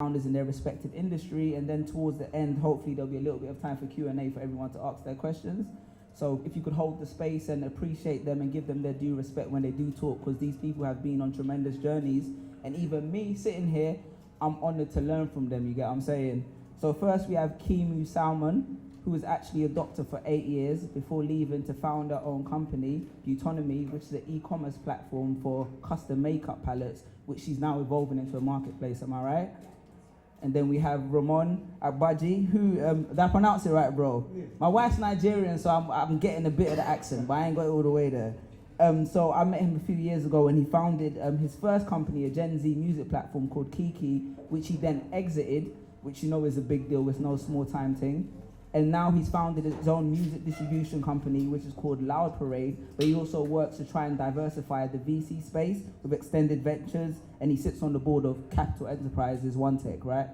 founders in their respective industry, and then towards the end, hopefully there'll be a little bit of time for Q&A for everyone to ask their questions. So if you could hold the space and appreciate them and give them their due respect when they do talk, because these people have been on tremendous journeys, and even me sitting here, I'm honoured to learn from them, you get what I'm saying? So first we have Kiemu, who was actually a doctor for 8 years before leaving to found her own company, Beautonomy, which is an e-commerce platform for custom makeup palettes, which she's now evolving into a marketplace, am I right? And then we have Rahmon Agbaji, who, did I pronounce it right, bro? Yeah. My wife's Nigerian, so I'm getting a bit of the accent, but I ain't got it all the way there. So I met him a few years ago when he founded his first company, a Gen Z music platform called Kiki, which he then exited, which you know is a big deal, it's no small time thing. And now he's founded his own music distribution company, which is called Loud Parade, but he also works to try and diversify the VC space with extended ventures, and he sits on the board of Capital Enterprises, One Tech, right?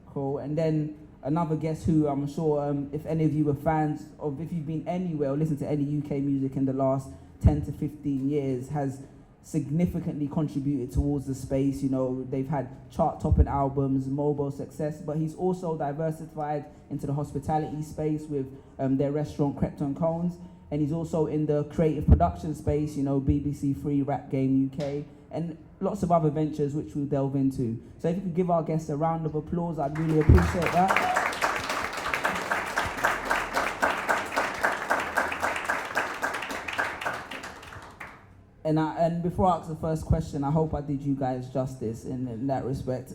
Cool. And then another guest who I'm sure if any of you were fans of, if you've been anywhere or listened to any UK music in the last 10 to 15 years, has significantly contributed towards the space. You know, they've had chart-topping albums, mobile success, but he's also diversified into the hospitality space with their restaurant Krept and Cones, and he's also in the creative production space, you know, BBC Free, Rap Game UK, and lots of other ventures which we'll delve into. So if you could give our guests a round of applause, I'd really appreciate that. And before I ask the first question, I hope I did you guys justice in that respect.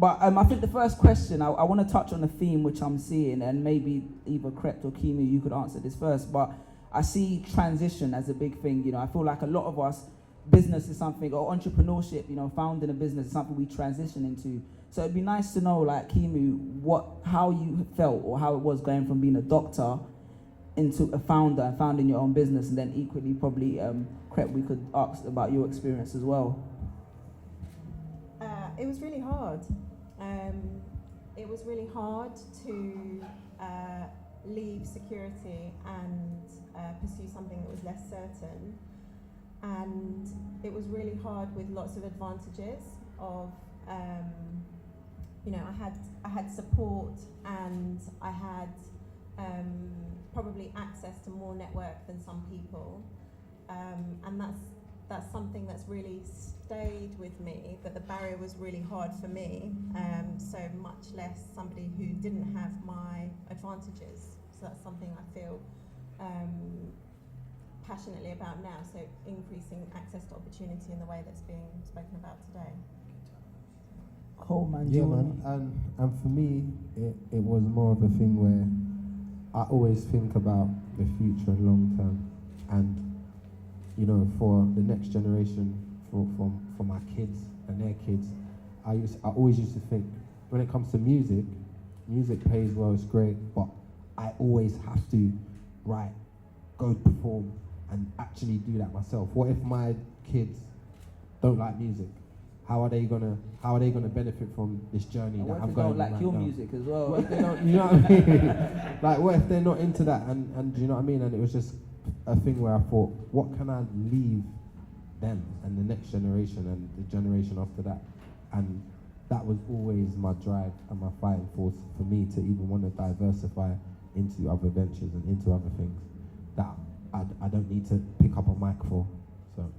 But I think the first question, I want to touch on a theme which I'm seeing, and maybe either Krept or Kiemu, you could answer this first, but I see transition as a big thing. You know, I feel like a lot of us, business is something, or entrepreneurship, you know, founding a business is something we transition into. So it'd be nice to know, like, Kiemu, how you felt or how it was going from being a doctor into a founder and founding your own business, and then equally probably Krept, we could ask about your experience as well. It was really hard. It was really hard to leave security and pursue something that was less certain. And it was really hard with lots of advantages of, you know, I had support, and I had probably access to more network than some people, and that's something that's really stayed with me, that the barrier was really hard for me, so much less somebody who didn't have my advantages. So that's something I feel passionately about now, so increasing access to opportunity in the way that's being spoken about today. Cool, man. Yeah, man. And for me, it was more of a thing where I always think about the future long term, and you know, for the next generation, for my kids and their kids, I always used to think, when it comes to music pays well, it's great, but I always have to go perform and actually do that myself. What if my kids don't like music? How are they gonna benefit from this journey and that I'm don't going on like right your now? music as well? What if they don't, you know what I mean? Like, what if they're not into that? And you know what I mean? And it was just a thing where I thought, what can I leave them and the next generation and the generation after that? And that was always my drive and my fighting force for me to even want to diversify into other ventures and into other things that I don't need to pick up a mic for. So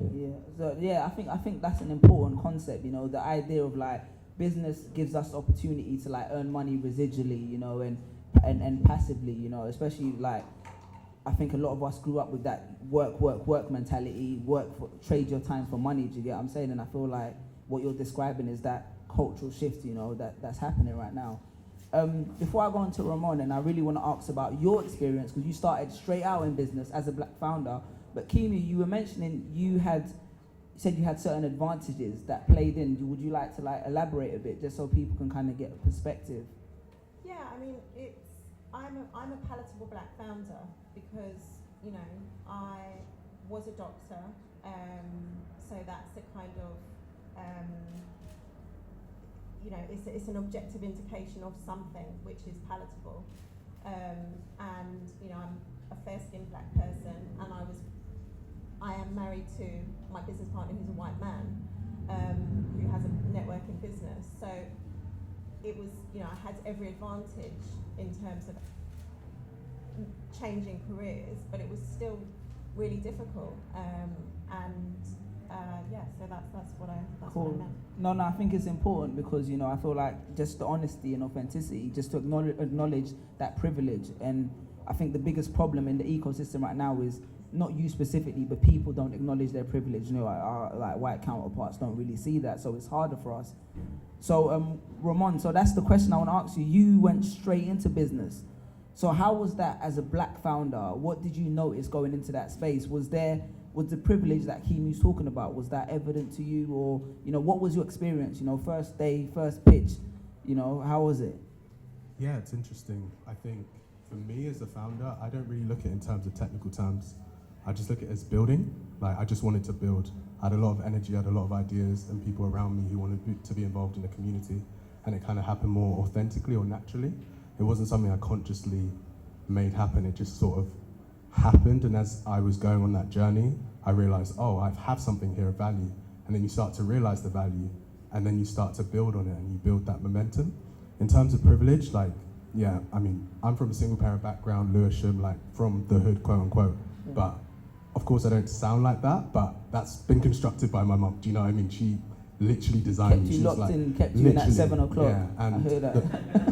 I think that's an important concept, you know, the idea of like business gives us opportunity to like earn money residually, you know, and passively, you know, especially like I think a lot of us grew up with that work mentality, trade your time for money, do you get what I'm saying? And I feel like what you're describing is that cultural shift, you know, that's happening right now. Before I go on to Rahmon, and I really want to ask about your experience, because you started straight out in business as a black founder, but Kiemu, you were mentioning you said you had certain advantages that played in. Would you like to like elaborate a bit, just so people can kind of get a perspective? Yeah, I mean, I'm a palatable black founder because, you know, I was a doctor, so that's a kind of, you know, it's an objective indication of something which is palatable, and you know, I'm a fair-skinned black person, and I am married to my business partner who's a white man, who has a networking business. So it was, I had every advantage in terms of changing careers, but it was still really difficult. So that's what I meant. No, I think it's important because I feel like just the honesty and authenticity, just to acknowledge that privilege. And I think the biggest problem in the ecosystem right now is not you specifically, but people don't acknowledge their privilege. Our like white counterparts don't really see that, so it's harder for us. So Rahmon, so that's the question I want to ask you. You went straight into business. So how was that as a black founder? What did you notice going into that space? Was the privilege that Kiemu's talking about, was that evident to you? Or, what was your experience? First day, first pitch, how was it? Yeah, it's interesting. I think for me as a founder, I don't really look at it in terms of technical terms. I just look at it as building. Like, I just wanted to build. I had a lot of energy, I had a lot of ideas, and people around me who wanted to be involved in the community. And it kind of happened more authentically or naturally. It wasn't something I consciously made happen. It just sort of happened, and as I was going on that journey, I realized, I have something here of value. And then you start to realize the value, and then you start to build on it, and you build that momentum. In terms of privilege, I'm from a single parent background, Lewisham, from the hood, quote unquote. Yeah. But of course I don't sound like that, but that's been constructed by my mum. Do you know what I mean? She literally designed me. Kept you in at 7 o'clock. Yeah, and I heard that.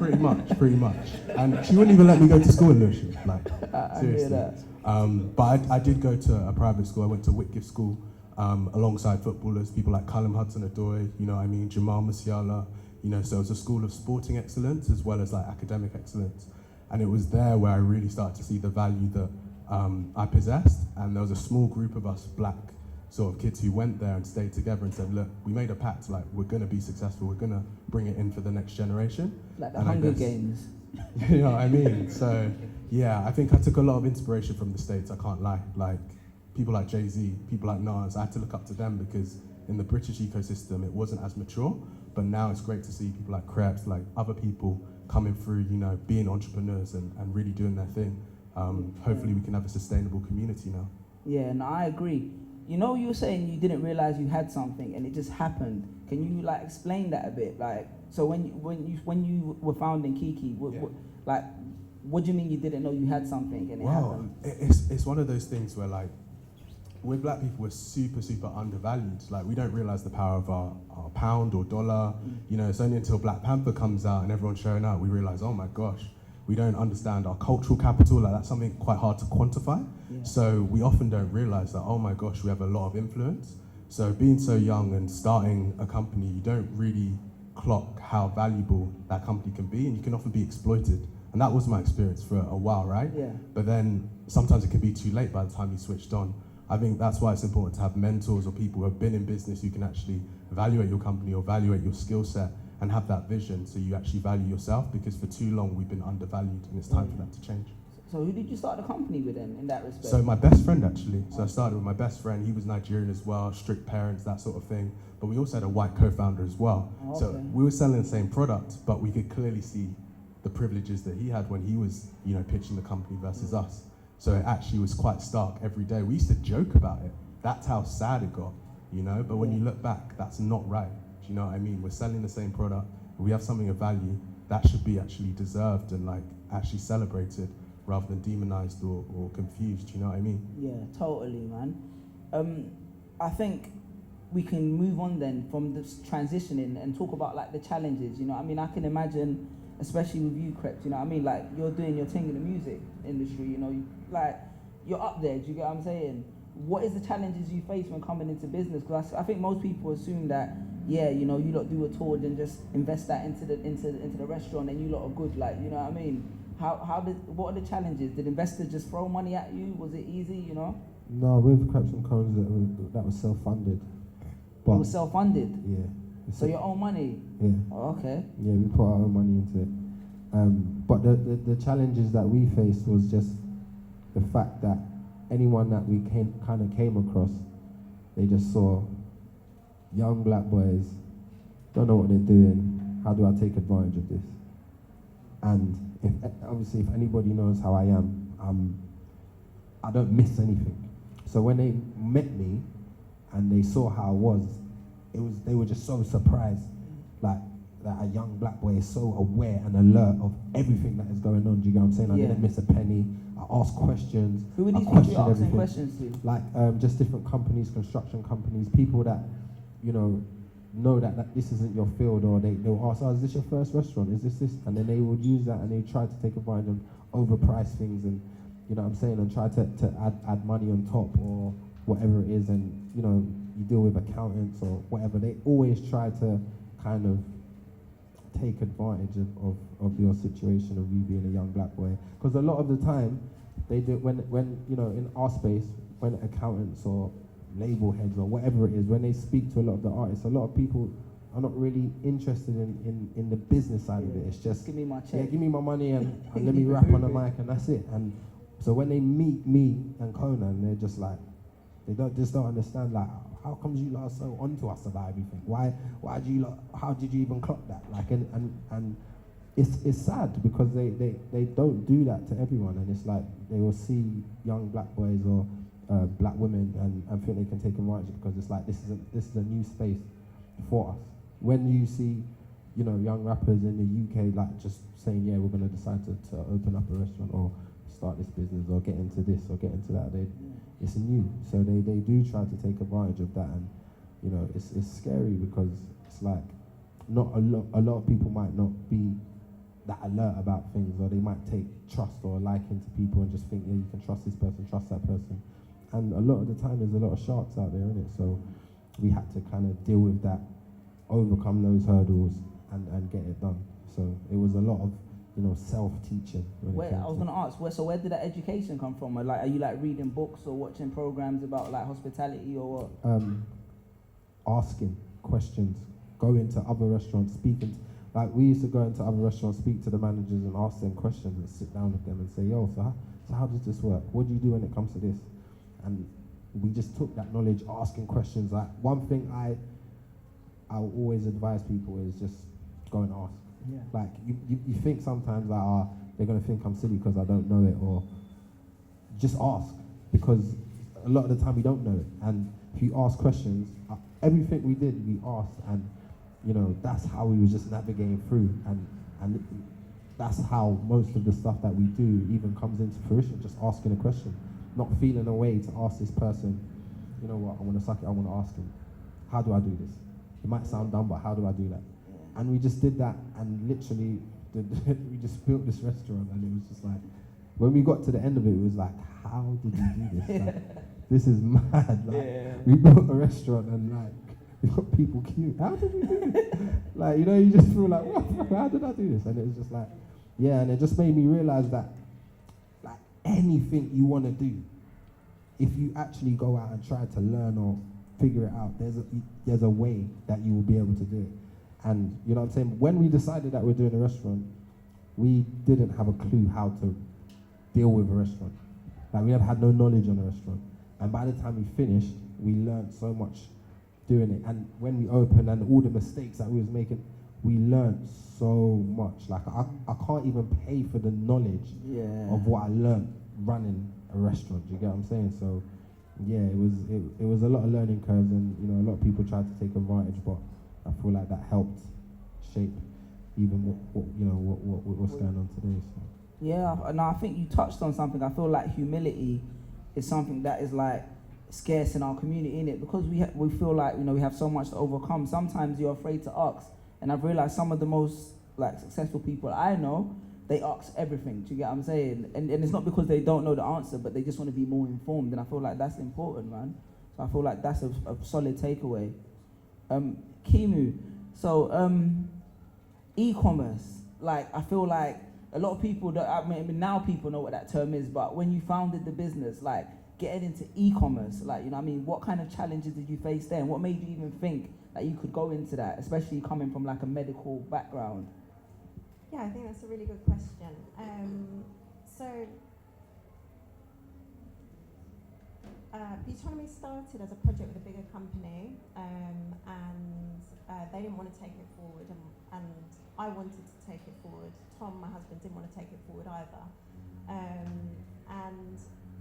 pretty much. And she wouldn't even let me go to school in Lewisham, seriously. I hear that. But I did go to a private school. I went to Whitgift School alongside footballers, people like Callum Hudson-Odoi, Jamal Musiala, so it was a school of sporting excellence as well as academic excellence. And it was there where I really started to see the value that I possessed. And there was a small group of us black sort of kids who went there and stayed together and said, look, we made a pact, we're going to be successful, we're going to bring it in for the next generation. Like the Hunger Games. You know what I mean? So, yeah, I think I took a lot of inspiration from the States, I can't lie. People like Jay-Z, people like Nas, I had to look up to them because in the British ecosystem, it wasn't as mature. But now it's great to see people like Krept, other people coming through, being entrepreneurs and really doing their thing. Hopefully we can have a sustainable community now. Yeah, no, I agree. You were saying you didn't realize you had something and it just happened. Can you explain that a bit? So when you were founding Kiki, what do you mean you didn't know you had something and it happened? It's one of those things where we're black people, we're super, super undervalued. We don't realize the power of our pound or dollar. It's only until Black Panther comes out and everyone's showing out, we realize, oh my gosh, we don't understand our cultural capital. That's something quite hard to quantify. Yeah. So we often don't realize that, oh my gosh, we have a lot of influence. So being so young and starting a company, you don't really clock how valuable that company can be, and you can often be exploited. And that was my experience for a while, right? Yeah. But then sometimes it can be too late by the time you switched on. I think that's why it's important to have mentors or people who have been in business who can actually evaluate your company or evaluate your skill set and have that vision so you actually value yourself, because for too long we've been undervalued and it's time for that to change. So who did you start the company with then in that respect? So my best friend actually. So I started with my best friend. He was Nigerian as well, strict parents, that sort of thing. But we also had a white co-founder as well. Okay. So we were selling the same product, but we could clearly see the privileges that he had when he was, pitching the company versus us. So it actually was quite stark every day. We used to joke about it. That's how sad it got, But when you look back, that's not right. Do you know what I mean? We're selling the same product. We have something of value that should be actually deserved and actually celebrated rather than demonized or confused. Do you know what I mean? Yeah, totally, man. I think we can move on then from this transitioning and talk about the challenges. I can imagine, especially with you, Krept, you're doing your thing in the music industry, you're up there, do you get what I'm saying? What is the challenges you face when coming into business? Because I think most people assume that, you lot do a tour and just invest that into the restaurant and you lot are good, you know what I mean? What are the challenges? Did investors just throw money at you? Was it easy, No, with Krept and Cones, that was self-funded. It was self-funded? Yeah. So your own money? Yeah. Oh, okay. Yeah, we put our own money into it. But the challenges that we faced was just the fact that anyone that we came across, they just saw young black boys, don't know what they're doing, how do I take advantage of this? And if anybody knows how I am, I don't miss anything. So when they met me and they saw how I was, they were just so surprised, like that a young black boy is so aware and alert of everything that is going on. Do you get what I'm saying? I didn't miss a penny. I asked questions. Who were these I people questioned asking everything. questions to? Like just different companies, construction companies, people that know that this isn't your field, or they'll ask, oh, is this your first restaurant? Is this? And then they would use that and they try to take advantage and overprice things, and you know what I'm saying, and try to add money on top or whatever it is. And you deal with accountants or whatever, they always try to kind of take advantage of your situation of you being a young black boy. Because a lot of the time they do, when in our space, when accountants or label heads or whatever it is, when they speak to a lot of the artists, a lot of people are not really interested in the business side of it. It's just, give me my check. yeah, give me my money and let me rap on the mic and that's it. And so when they meet me and Conan, they're just like, they don't understand, like, how comes you lot are so onto us about everything? Why do you lot, how did you even clock that? Like, and it's sad because they don't do that to everyone, and it's like they will see young black boys or black women and think they can take advantage, because it's like this is a new space for us. When you see young rappers in the UK like just saying, yeah, we're going to decide to open up a restaurant or start this business or get into this or get into that, it's new, so they do try to take advantage of that. And it's scary because it's like not a lot of people might not be that alert about things, or they might take trust or liking to people and just think, yeah, you can trust this person, trust that person. And a lot of the time there's a lot of sharks out there, isn't it? So we had to kind of deal with that, overcome those hurdles and get it done. So it was a lot of self-teaching. I was gonna ask, so where did that education come from? Like, are you like reading books or watching programs about like hospitality or what? Asking questions, going to other restaurants, speaking. Like we used to go into other restaurants, speak to the managers and ask them questions and sit down with them and say, yo, so how does this work? What do you do when it comes to this? And we just took that knowledge, asking questions. Like one thing I always advise people is just go and ask. Yeah. Like you think sometimes like they're gonna think I'm silly because I don't know it, or just ask, because a lot of the time we don't know it. And if you ask questions, everything we did we asked, and that's how we was just navigating through, and that's how most of the stuff that we do even comes into fruition. Just asking a question, not feeling a way to ask this person, you know what, I want to suck it, I want to ask him, how do I do this? It might sound dumb, but how do I do that? And we just did that, and literally we just built this restaurant, and it was just like, when we got to the end of it, it was like, how did we do this? Like, this is mad. Like, we built a restaurant and like we got people queuing. How did we do this? Like, you just feel like, what? How did I do this? And it was just like, yeah, and it just made me realize that like anything you want to do, if you actually go out and try to learn or figure it out, there's a way that you will be able to do it. And you know what I'm saying? When we decided that we're doing a restaurant, we didn't have a clue how to deal with a restaurant. Like we had no knowledge on a restaurant. And by the time we finished, we learned so much doing it. And when we opened and all the mistakes that we was making, we learned so much. Like I can't even pay for the knowledge of what I learned running a restaurant. Do you get what I'm saying? So yeah, it was a lot of learning curves, and a lot of people tried to take advantage, but I feel like that helped shape even what's going on today. So. Yeah, and I think you touched on something. I feel like humility is something that is like scarce in our community, innit? Because we feel like we have so much to overcome. Sometimes you're afraid to ask, and I've realized some of the most like successful people I know, they ask everything. Do you get what I'm saying? And it's not because they don't know the answer, but they just want to be more informed. And I feel like that's important, man. So I feel like that's a solid takeaway. Kiemu, so e-commerce, like I feel like a lot of people now people know what that term is, but when you founded the business, like getting into e-commerce, like what kind of challenges did you face there, and what made you even think that you could go into that, especially coming from like a medical background? Yeah, I think that's a really good question. Autonomy started as a project with a bigger company, and they didn't want to take it forward, and I wanted to take it forward. Tom, my husband, didn't want to take it forward either. And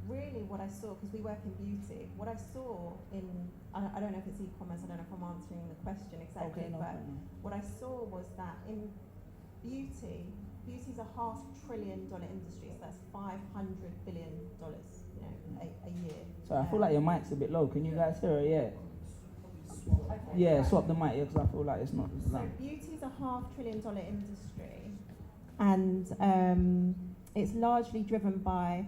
really what I saw, because we work in beauty, what I saw in, I don't know if it's e-commerce, I don't know if I'm answering the question exactly, Okay, no but problem. what I saw was that in beauty's a $500 billion industry, so that's $500 billion, a year. So I feel like your mic's a bit low. Can you guys hear it? Yeah. Okay, Yeah, right. swap the mic, yeah, because I feel like it's not as So loud. beauty's a $500 billion industry, and it's largely driven by,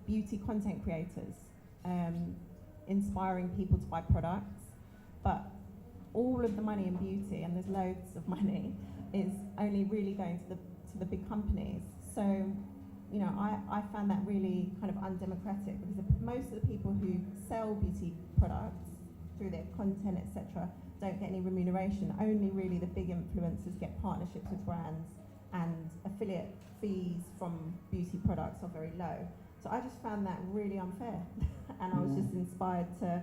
beauty content creators, inspiring people to buy products. But all of the money in beauty, and there's loads of money, is only really going to the big companies. So, I found that really kind of undemocratic, because most of the people who sell beauty products through their content, etc., don't get any remuneration. Only really the big influencers get partnerships with brands, and affiliate fees from beauty products are very low. So I just found that really unfair, and I was just inspired to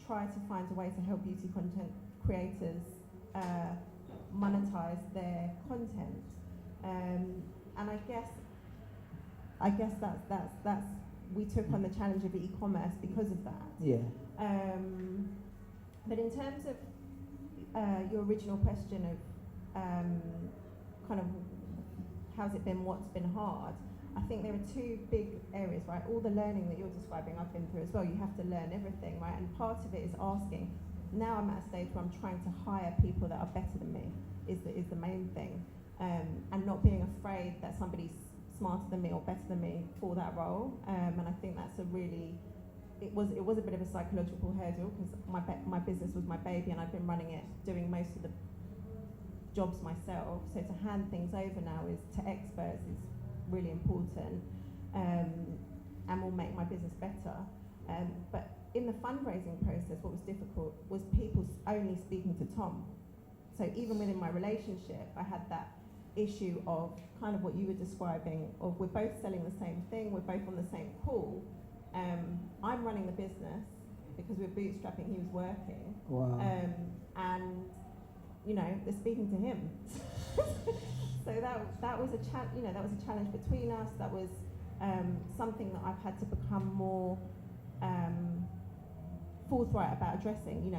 try to find a way to help beauty content creators monetize their content. And I guess that's we took on the challenge of e-commerce because of that. Yeah. But in terms of your original question of kind of how's it been, what's been hard, I think there are two big areas, right? All the learning that you're describing, I've been through as well. You have to learn everything, right? And part of it is asking. Now I'm at a stage where I'm trying to hire people that are better than me, is the main thing. And not being afraid that somebody's smarter than me or better than me for that role. And I think that's a really, it was a bit of a psychological hurdle, because my business was my baby, and I've been running it, doing most of the jobs myself. So to hand things over now to experts is really important, and will make my business better. But in the fundraising process, what was difficult was people only speaking to Tom. So even within my relationship, I had that issue of kind of what you were describing, of we're both selling the same thing, we're both on the same call. I'm running the business because we're bootstrapping, he was working. Wow. And they're speaking to him. So that was a challenge between us. That was something that I've had to become more forthright about addressing.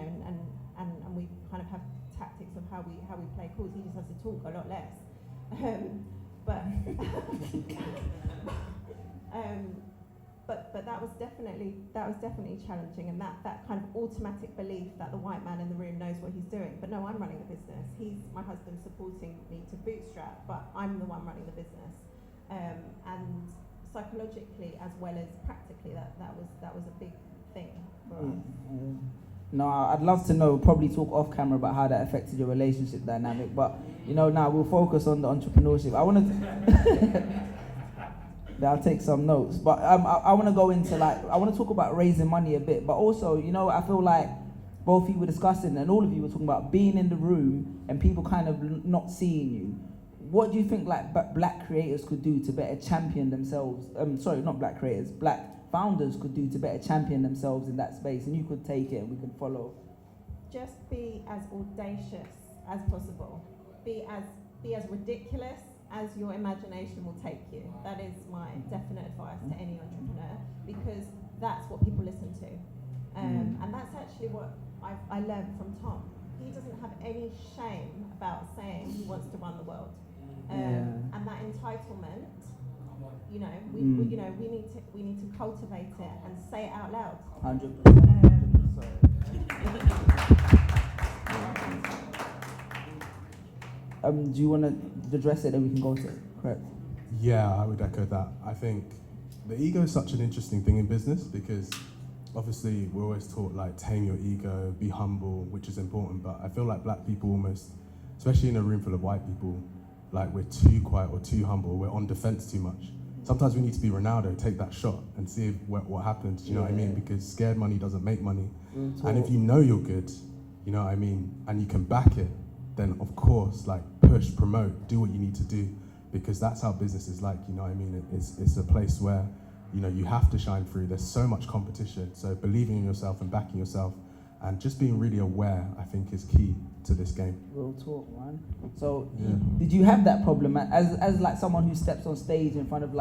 And we kind of have tactics of how we play calls. He just has to talk a lot less. But that was definitely challenging, and that kind of automatic belief that the white man in the room knows what he's doing. But no, I'm running the business. He's my husband supporting me to bootstrap, but I'm the one running the business. And psychologically as well as practically, that was a big thing for us. No, I'd love to know, probably talk off camera about how that affected your relationship dynamic, but now we'll focus on the entrepreneurship. I want to I'll take some notes, but I want to go into I want to talk about raising money a bit, but also, I feel like both of you were discussing, and all of you were talking about being in the room and people kind of not seeing you. What do you think black creators could do to better champion themselves? Sorry, not black creators, black founders could do to better champion themselves in that space, and you could take it and we could follow. Just be as audacious as possible. Be as ridiculous as your imagination will take you. That is my definite advice to any entrepreneur, because that's what people listen to. And that's actually what I learned from Tom. He doesn't have any shame about saying he wants to run the world. And that entitlement, we need to cultivate it and say it out loud. 100%. Do you want to address it, then we can go to it? Correct. Yeah, I would echo that. I think the ego is such an interesting thing in business, because obviously we're always taught tame your ego, be humble, which is important. But I feel like black people almost, especially in a room full of white people, we're too quiet or too humble. We're on defense too much. Sometimes we need to be Ronaldo, take that shot and see what happens. Do you know what I mean? Because scared money doesn't make money. And if you know you're good, you know what I mean, and you can back it, then of course, push, promote, do what you need to do, because that's how business is like, you know what I mean? It's a place where, you have to shine through. There's so much competition. So believing in yourself and backing yourself and just being really aware, I think, is key to this game. Real talk, man. So did you have that problem as someone who steps on stage in front of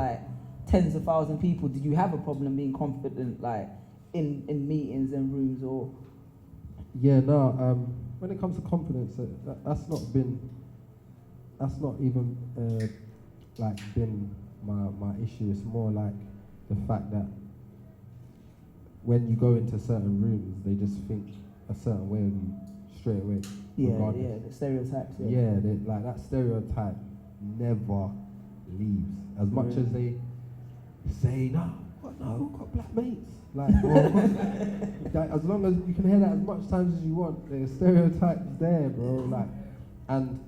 tens of thousands of people, did you have a problem being confident, like in meetings and rooms, or? Yeah, no. When it comes to confidence, that's not even like been my issue. It's more like the fact that when you go into certain rooms, they just think a certain way of you straight away. Yeah, the stereotypes. Yeah, like that stereotype never leaves. As much as they say, no, got black mates. Like, like, as long as you can hear that as much times as you want, the stereotype's there, bro. Like, and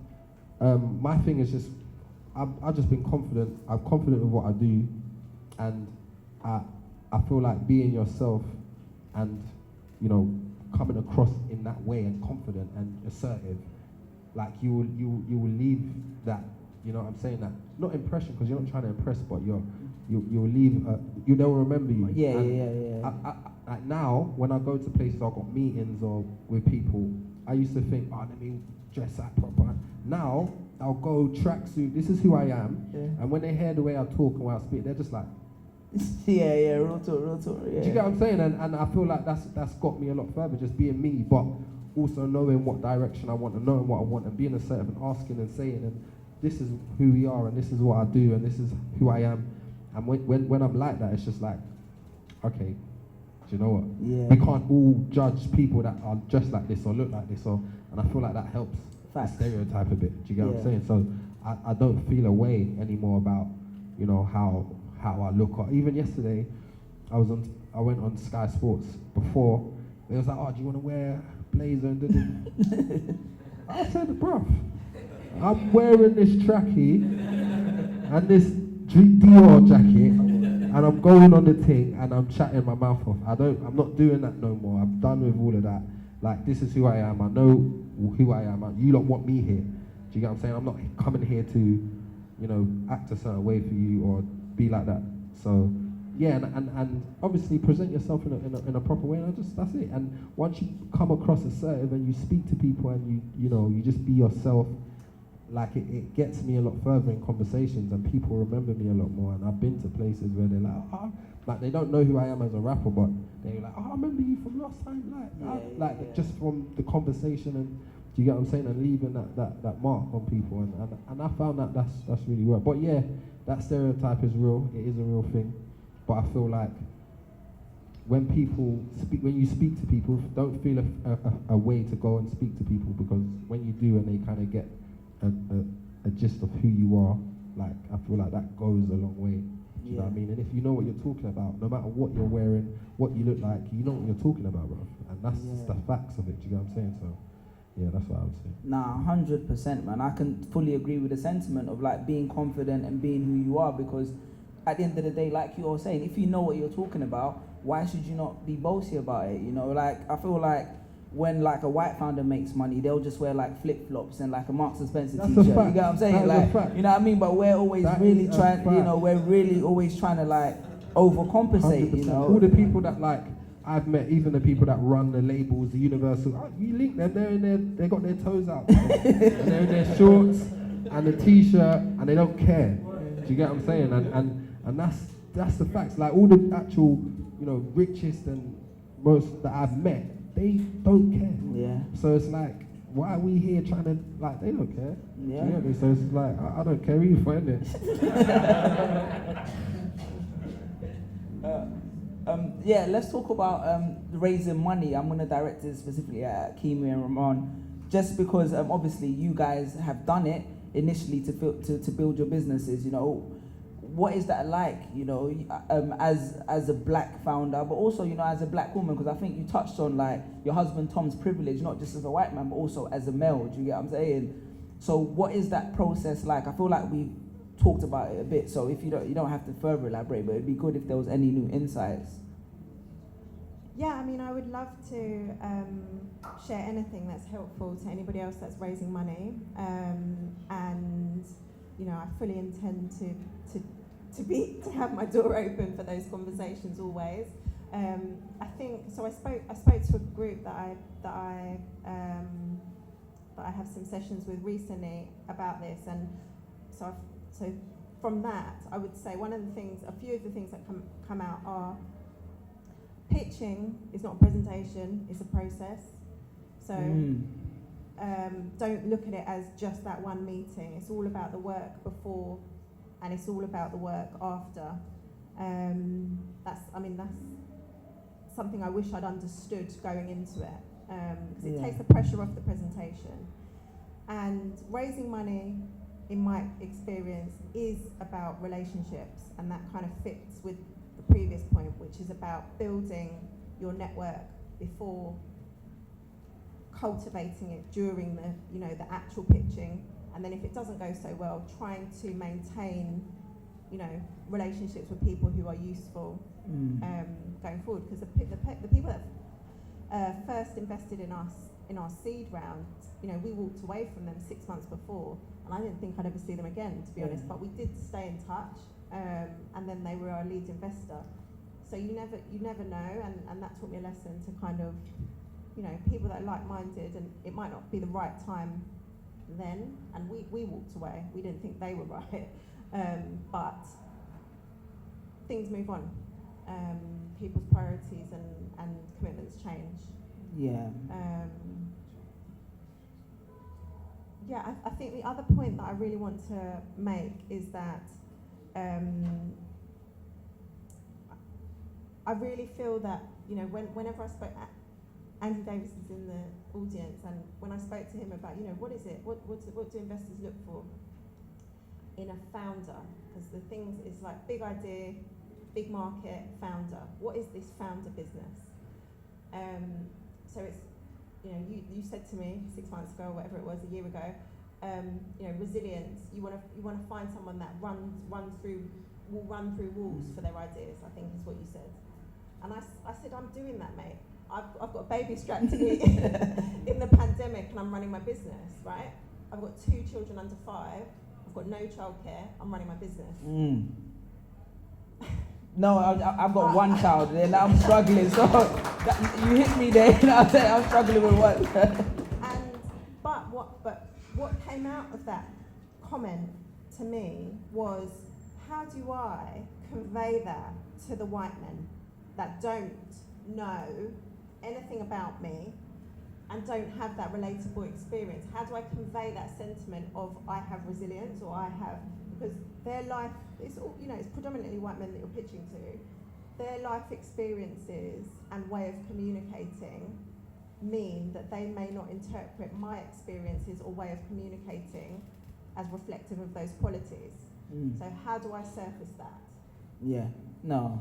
my thing is just, I've just been confident. I'm confident with what I do, and I feel like being yourself, and coming across in that way and confident and assertive, like you will leave that. You know what I'm saying? That not impression, because you're not trying to impress, but you'll leave. They'll remember you. Yeah. Like now, when I go to places, I've got meetings or with people, I used to think, let me dress that proper. Now I'll go tracksuit. This is who I am. Yeah. And when they hear the way I talk and when I speak, they're just like, yeah, real talk. Yeah. Do you get what I'm saying? And I feel like that's got me a lot further, just being me, but also knowing what direction I want and knowing what I want and being assertive and asking and saying, and this is who we are and this is what I do and this is who I am. And when I'm like that, it's just like, okay, do you know what? Yeah. We can't all judge people that are just like this or look like this, and I feel like that helps the stereotype a bit. Do you get what I'm saying? So I don't feel a way anymore about how I look. Or even yesterday, I went on Sky Sports before. They was like, do you want to wear a blazer? I said, bruv, I'm wearing this trackie and this Dior jacket, and I'm going on the thing and I'm chatting my mouth off. I'm not doing that no more. I'm done with all of that. Like, this is who I am. I know who I am. You don't want me here. Do you get what I'm saying? I'm not coming here to, act a certain way for you or be like that. So, yeah, and obviously present yourself in a proper way, and that's it. And once you come across assertive and you speak to people and you just be yourself, like it gets me a lot further in conversations, and people remember me a lot more. And I've been to places where they're like, like they don't know who I am as a rapper, but they're like, I remember you from last time, just from the conversation, and do you get what I'm saying? And leaving that mark on people, and I found that's really well. But yeah, that stereotype is real. It is a real thing. But I feel like when you speak to people, don't feel a way to go and speak to people, because when you do and they kind of get a gist of who you are, like, I feel like that goes a long way. Do you know what I mean? And if you know what you're talking about, no matter what you're wearing, what you look like, you know what you're talking about, bro. And that's the facts of it. Do you know what I'm saying? So, yeah, that's what I would say. Nah, 100%, man. I can fully agree with the sentiment of like being confident and being who you are, because at the end of the day, like you were saying, if you know what you're talking about, why should you not be bossy about it? Like, I feel like when like a white founder makes money, they'll just wear like flip-flops and like a Marks and Spencer t-shirt. You get what I'm saying? Like, you know what I mean? But we're always really trying, we're really always trying to like overcompensate, 100%. All the people that like I've met, even the people that run the labels, the Universal, you link them, they got their toes out. And they're in their shorts and the t-shirt, and they don't care. Do you get what I'm saying? And that's the facts. Like, all the actual, richest and most that I've met, they don't care. Yeah. So it's like, why are we here trying to, like, they don't care. Yeah. Do you get me? So it's like, I don't care who you find it. Yeah, let's talk about raising money. I'm going to direct it specifically at Kiemu and Rahmon, just because obviously you guys have done it initially to build your businesses. What is that like, as a black founder, but also, as a black woman? Because I think you touched on like your husband Tom's privilege, not just as a white man, but also as a male. Do you get what I'm saying? So what is that process like? I feel like we talked about it a bit, so if you don't have to further elaborate, but it'd be good if there was any new insights. Yeah, I mean, I would love to share anything that's helpful to anybody else that's raising money, and I fully intend to have my door open for those conversations always. I think so. I spoke to a group that I have some sessions with recently about this, and so from that, I would say a few of the things that come out are pitching is not a presentation, it's a process. So don't look at it as just that one meeting. It's all about the work before, and it's all about the work after. That's something I wish I'd understood going into it, because it takes the pressure off the presentation. And raising money, in my experience, is about relationships, and that kind of fits with the previous point, which is about building your network before cultivating it during the actual pitching, and then if it doesn't go so well, trying to maintain relationships with people who are useful going forward, because the people that first invested in us in our seed round, we walked away from them 6 months before, and I didn't think I'd ever see them again, to be honest, but we did stay in touch, and then they were our lead investor. So you never know, and that taught me a lesson to kind of, people that are like-minded, and it might not be the right time then, and we walked away, we didn't think they were right, but things move on. People's priorities and commitments change. Yeah. I think the other point that I really want to make is that I really feel that, whenever I spoke, Andy Davis is in the audience, and when I spoke to him about, what is it, what do investors look for in a founder? Because the things is like big idea, big market, founder. What is this founder business? So it's, you said to me 6 months ago, or whatever it was, a year ago, resilience. You want to find someone that will run through walls for their ideas, I think is what you said. And I said, I'm doing that, mate. I've got a baby strapped to me in the pandemic, and I'm running my business, right? I've got 2 children under 5. I've got no childcare. I'm running my business. No, I've got one child, and I'm struggling. So you hit me there. I'm struggling with one. But what came out of that comment to me was, how do I convey that to the white men that don't know anything about me and don't have that relatable experience? How do I convey that sentiment of I have resilience, or I have, because their life, it's all, it's predominantly white men that you're pitching to. Their life experiences and way of communicating mean that they may not interpret my experiences or way of communicating as reflective of those qualities. So how do I surface that? Yeah, no,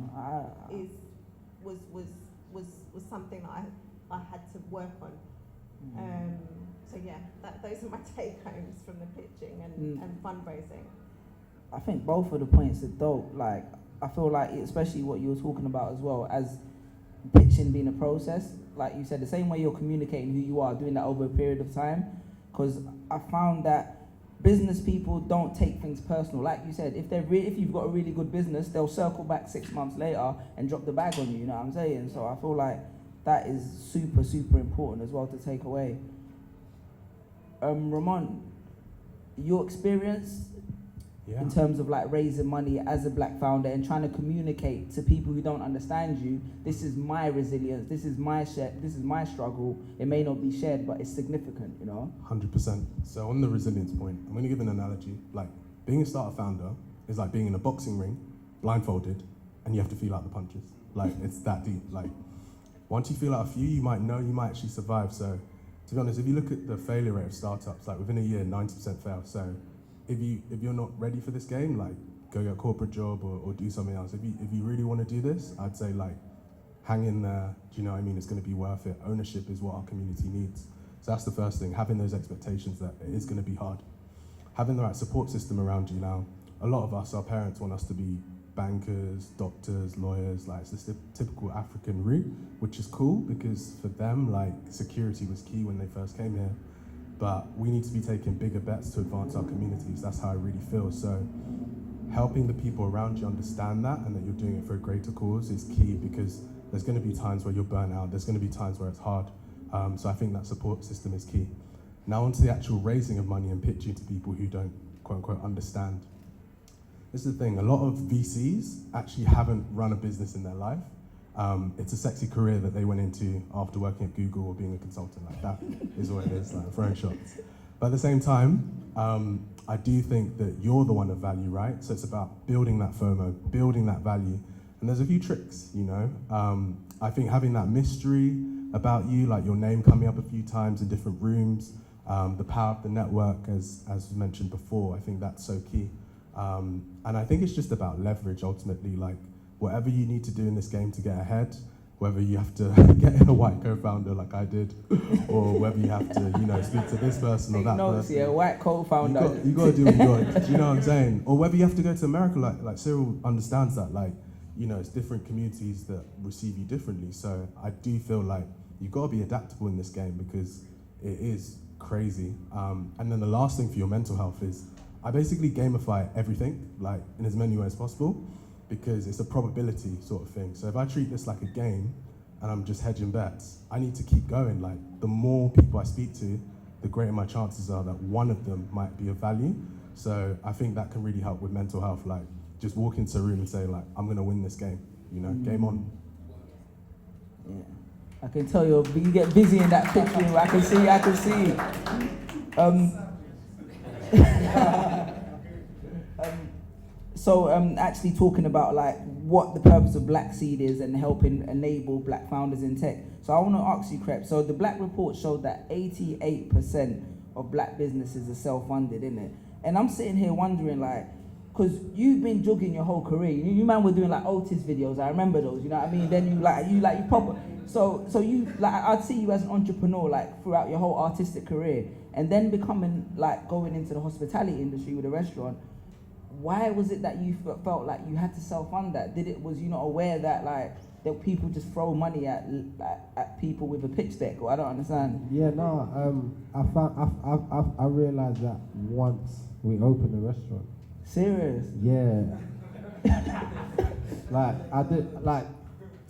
was something that I had to work on. So yeah, those are my take homes from the pitching and fundraising. I think both of the points are dope. Like, I feel like, especially what you were talking about as well, as pitching being a process, like you said, the same way you're communicating who you are, doing that over a period of time. Because I found that business people don't take things personal. Like you said, if you've got a really good business, they'll circle back 6 months later and drop the bag on you, you know what I'm saying? So I feel like that is super, super important as well to take away. Rahmon, your experience in terms of like raising money as a black founder and trying to communicate to people who don't understand you, this is my resilience, this is my struggle. It may not be shared, but it's significant, 100%. So on the resilience point, I'm going to give an analogy. Like, being a startup founder is like being in a boxing ring, blindfolded, and you have to feel out the punches. Like, it's that deep. Like, once you feel out a few, you might actually survive. So, to be honest, if you look at the failure rate of startups, like within a year, 90% fail. So, if you're not ready for this game, like, go get a corporate job or do something else. If you really want to do this, I'd say, like, hang in there. Do you know what I mean? It's going to be worth it. Ownership is what our community needs. So that's the first thing, having those expectations that it is going to be hard. Having the right support system around you now. A lot of us, our parents want us to be bankers, doctors, lawyers, like, it's this typical African route, which is cool because for them, like, security was key when they first came here. But we need to be taking bigger bets to advance our communities. That's how I really feel. So helping the people around you understand that and that you're doing it for a greater cause is key, because there's going to be times where you're burnt out. There's going to be times where it's hard. So I think that support system is key. Now onto the actual raising of money and pitching to people who don't, quote unquote, understand. this is the thing, a lot of VCs actually haven't run a business in their life. It's a sexy career that they went into after working at Google or being a consultant. Like that is what it is, like throwing shots. But at the same time, I do think that you're the one of value, right? So it's about building that FOMO, building that value. And there's a few tricks, you know? I think having that mystery about you, like your name coming up a few times in different rooms, the power of the network, as mentioned before, I think that's so key. And I think it's just about leverage ultimately, like whatever you need to do in this game to get ahead, whether you have to get a white co-founder like I did, or whether you have to, you know, speak to this person or that person. Yeah, white co-founder. You got to do what you got. Do you know what I'm saying? Or whether you have to go to America, like Cyril understands that, like, you know, it's different communities that receive you differently. So I do feel like you've got to be adaptable in this game because it is crazy. And then the last thing for your mental health is I basically gamify everything, like in as many ways as possible, because it's a probability sort of thing. So if I treat this like a game and I'm just hedging bets, I need to keep going. Like the more people I speak to, the greater my chances are that one of them might be of value. So I think that can really help with mental health. Like just walk into a room and say like, I'm gonna win this game, you know, game on. Yeah, I can tell you get busy in that pitch room. I can see. So actually talking about like what the purpose of Black Seed is and helping enable Black founders in tech. So I want to ask you, Krept. So the Black report showed that 88% of Black businesses are self-funded, innit? And I'm sitting here wondering, like, because you've been jogging your whole career. You man were doing like Otis videos. I remember those. You know what I mean? Then you proper. So you like I'd see you as an entrepreneur like throughout your whole artistic career, and then becoming like going into the hospitality industry with a restaurant. Why was it that you felt like you had to self-fund that? Was you not aware that like that people just throw money at people with a pitch deck? Or I don't understand. Yeah, no. I realized that once we opened the restaurant. Serious? Yeah. Like I did, like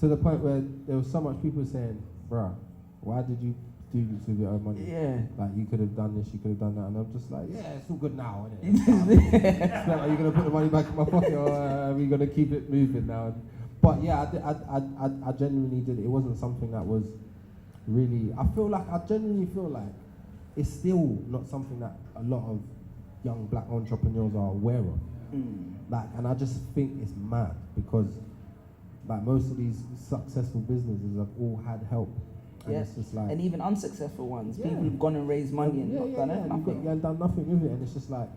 to the point where there was so much people saying, "Bruh, why did you do this with your own money? Yeah. Like you could have done this, you could have done that," and I'm just like, "Yeah, it's all good now, isn't it?" Are you gonna put the money back in my pocket, or are we gonna keep it moving now? But yeah, I genuinely did it. It wasn't something that was really. I genuinely feel like it's still not something that a lot of young Black entrepreneurs are aware of. Like, and I just think it's mad because like most of these successful businesses have all had help. And it's just like, and even unsuccessful ones, people who've gone and raised money and not done nothing. And done nothing with it, and it's just like,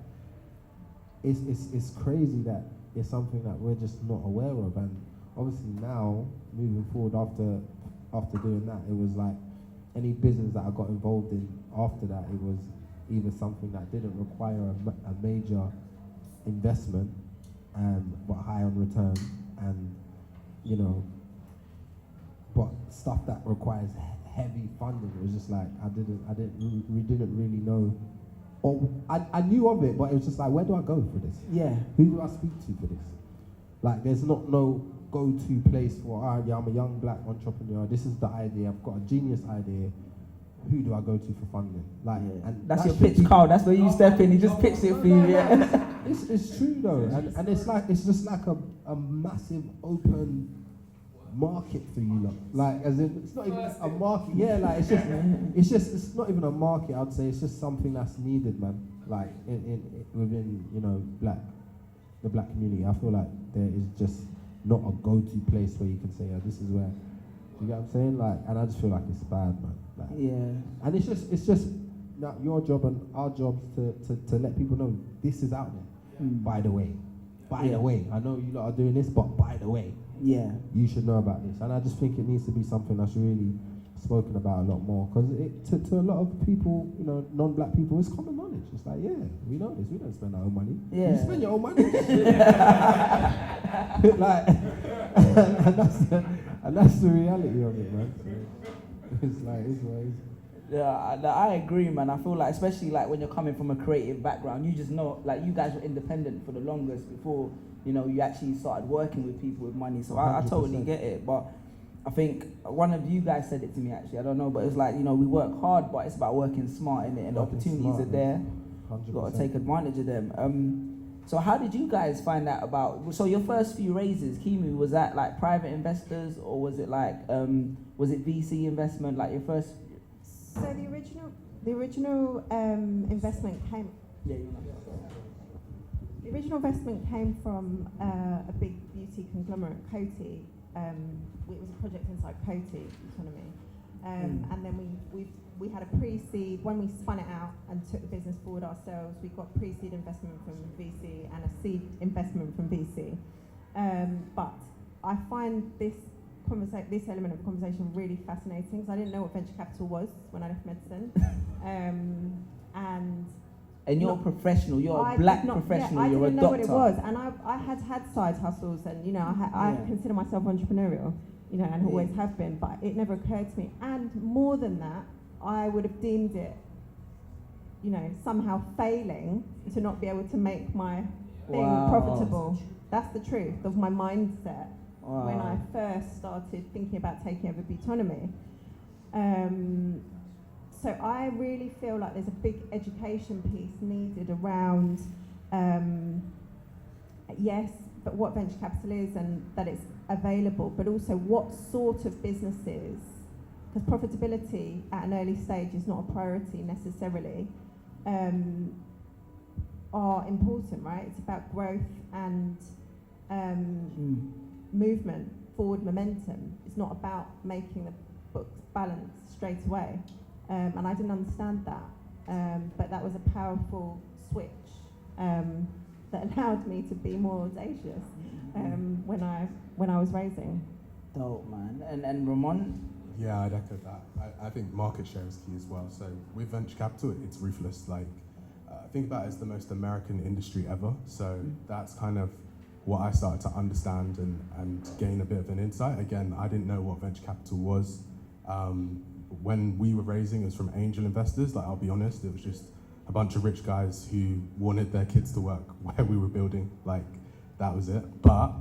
it's crazy that it's something that we're just not aware of. And obviously now, moving forward after doing that, it was like any business that I got involved in after that, it was either something that didn't require a major investment, but high on return, and you know, but stuff that requires heavy funding. It was just like we didn't really know, or I knew of it, but it was just like, where do I go for this? Yeah. Who do I speak to for this? Like, there's no go-to place for, yeah, I'm a young Black entrepreneur. This is the idea. I've got a genius idea. Who do I go to for funding? Like, and that's your pitch, Karl. That's where you step in. He just pitched it for you. Yeah. It's true though, and it's just like a massive open market for you lot. Like, as in, it's not even a market. Yeah, like it's not even a market. I'd say it's just something that's needed, man. Like within the Black community, I feel like there is just not a go-to place where you can say, this is where. You get what I'm saying? Like, and I just feel like it's bad, man. Like, yeah. And it's just not your job and our jobs to let people know this is out there. By the way, the way, I know you lot are doing this, but by the way, you should know about this. And I just think it needs to be something that's really spoken about a lot more, because to a lot of people, you know, non-Black people, it's common knowledge. It's like, we know this. We don't spend our own money. Yeah. You spend your own money. Like, and that's the reality of it, man. So it's like, it's what it is. Yeah, I agree, man. I feel like, especially like when you're coming from a creative background, you just know, like, you guys were independent for the longest before, you know, you actually started working with people with money. So I totally get it. But I think one of you guys said it to me, actually. I don't know, but it's like, you know, we work hard, but it's about working smart, innit? And the opportunities are there. 100%. You've got to take advantage of them. So how did you guys find out about? So your first few raises, Kiemu, was that like private investors or was it like was it VC investment? Like your first? So the original investment came. Yeah, you know. The original investment came from a big beauty conglomerate, Coty. It was a project inside Coty Autonomy, and then we had a pre-seed. When we spun it out and took the business forward ourselves, we got pre-seed investment from VC and a seed investment from VC. But I find this element of the conversation really fascinating because I didn't know what venture capital was when I left medicine, And you're a professional. You're a black professional. Yeah, you're a doctor. I didn't know what it was, and I had side hustles, and I consider myself entrepreneurial, and always have been. But it never occurred to me. And more than that, I would have deemed it, somehow failing to not be able to make my thing profitable. That's the truth of my mindset when I first started thinking about taking over Autonomy. So I really feel like there's a big education piece needed around, yes, but what venture capital is and that it's available, but also what sort of businesses, because profitability at an early stage is not a priority necessarily, are important, right? It's about growth and movement, forward momentum. It's not about making the books balance straight away. And I didn't understand that, but that was a powerful switch that allowed me to be more audacious when I was raising. Dope, man. And Rahmon? Yeah, I'd echo that. I think market share is key as well. So with venture capital, it's ruthless. Like, think about it as the most American industry ever. So that's kind of what I started to understand and gain a bit of an insight. Again, I didn't know what venture capital was. When we were raising, it was from angel investors. Like, I'll be honest, it was just a bunch of rich guys who wanted their kids to work where we were building. Like, that was it. But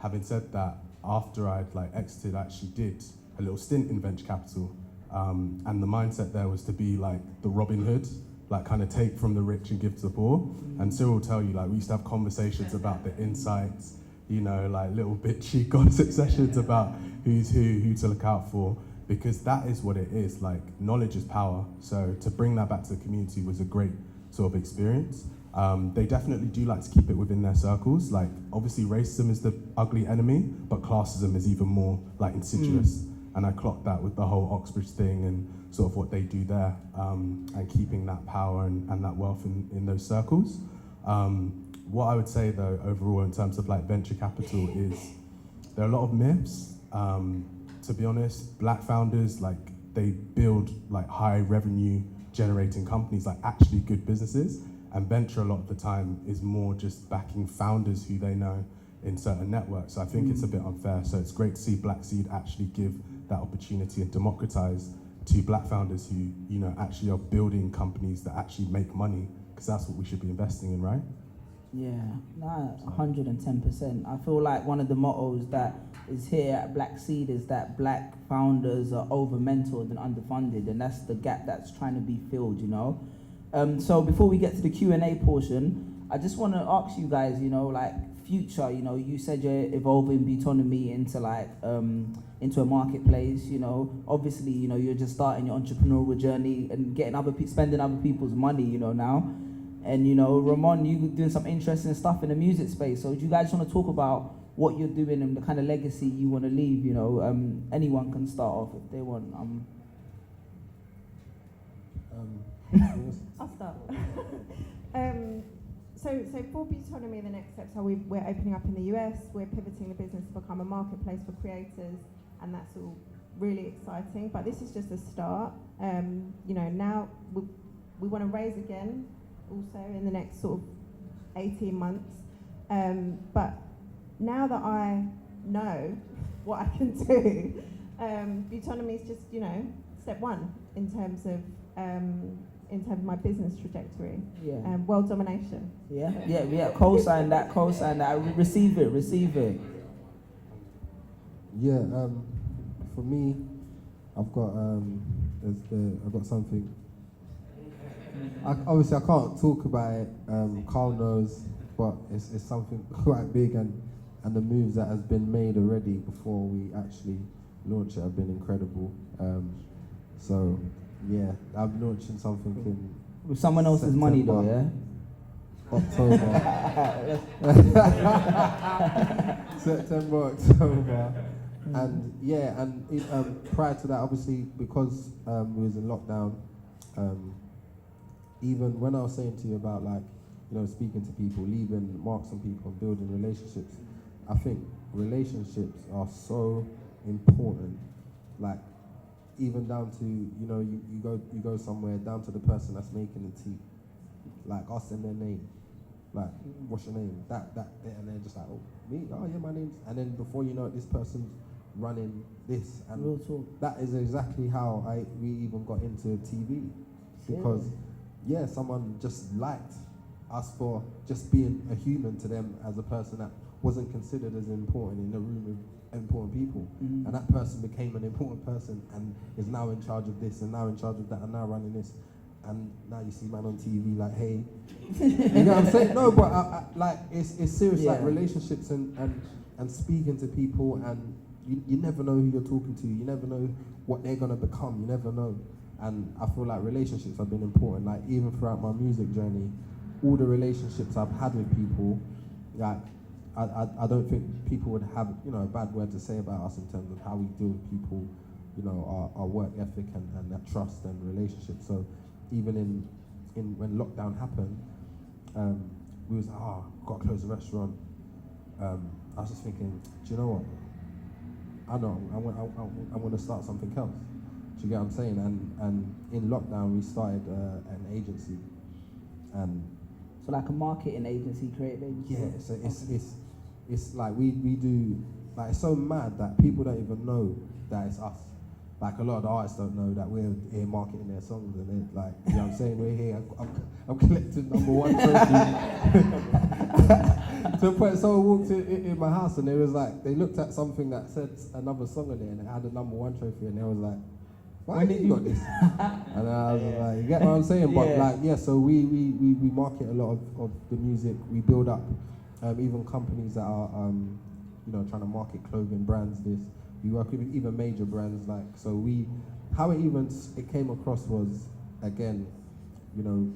having said that, after I'd exited, I actually did a little stint in venture capital. And the mindset there was to be like the Robin Hood, like kind of take from the rich and give to the poor. And Cyril will tell you, we used to have conversations about the insights, little bitchy gossip sessions about who's who to look out for. Because that is what it is, knowledge is power. So to bring that back to the community was a great sort of experience. They definitely do like to keep it within their circles. Obviously racism is the ugly enemy, but classism is even more insidious. And I clocked that with the whole Oxbridge thing and sort of what they do there, and keeping that power and that wealth in those circles. What I would say though, overall, in terms of venture capital is there are a lot of myths. To be honest, black founders, they build high revenue generating companies, actually good businesses. And venture a lot of the time is more just backing founders who they know in certain networks. So I think it's a bit unfair. So it's great to see Black Seed actually give that opportunity and democratize to black founders who, actually are building companies that actually make money, because that's what we should be investing in, right? Yeah, 110%. I feel like one of the mottos that is here at Black Seed is that black founders are over-mentored and underfunded, and that's the gap that's trying to be filled, So before we get to the Q&A portion, I just want to ask you guys, future, you said you're evolving Autonomy into into a marketplace, obviously, you're just starting your entrepreneurial journey and getting spending other people's money, now. And, Rahmon, you're doing some interesting stuff in the music space. So do you guys want to talk about what you're doing and the kind of legacy you want to leave? Anyone can start off if they want. I'll start. So for Autonomy, the next steps are we're opening up in the US. We're pivoting the business to become a marketplace for creators, and that's all really exciting. But this is just a start. Now we want to raise again, also in the next sort of 18 months. But now that I know what I can do, Autonomy is just step one in terms of my business trajectory. Yeah. World domination. Yeah. Co-sign that. Receive it. Yeah. For me, I've got something. Obviously, I can't talk about it. Karl knows, but but it's something quite big, and the moves that has been made already before we actually launch it have been incredible. So yeah, I'm launching something in With someone else's money though, yeah? October. September, October. And yeah, and prior to that, obviously, because we was in lockdown, even when I was saying to you about, like, you know, speaking to people, leaving marks on people and building relationships, I think relationships are so important. Like, even down to, you know, you go somewhere, down to the person that's making the tea, like, ask them their name, like, what's your name, that, and they're just like, oh, me, oh yeah, my name's, and then before you know it, this person's running this, and Real talk. that is exactly how we even got into TV, because yeah, someone just liked us for just being a human to them, as a person that wasn't considered as important in a room of important people, and that person became an important person and is now in charge of this and now in charge of that and now running this, and now you see man on TV like, hey, you know what I'm saying? No, but I, like, it's serious, like relationships and speaking to people, and you never know who you're talking to, you never know what they're gonna become, you never know. And I feel like relationships have been important, like even throughout my music journey, all the relationships I've had with people, like I don't think people would have, you know, a bad word to say about us in terms of how we deal with people, you know, our work ethic and that trust and relationship. So even in when lockdown happened, we was like, got to close the restaurant. I was just thinking, do you know what? I know, I want to start something else. Do you get what I'm saying? And in lockdown, we started an agency. So like a marketing agency, creative agency? Yeah, so it's like we do, like, it's so mad that people don't even know that it's us. Like, a lot of the artists don't know that we're here marketing their songs, and it, like, you know what I'm saying, we're here, I'm collecting #1 trophy. To the point, someone walked in my house and they was like, they looked at something that said another song on there and it had a #1 trophy, and they was like, why have you got this? And I was like, you get what I'm saying? But like, yeah, so we market a lot of the music. We build up even companies that are, you know, trying to market clothing brands, this. We work with even major brands, like, so how it came across was, again, you know,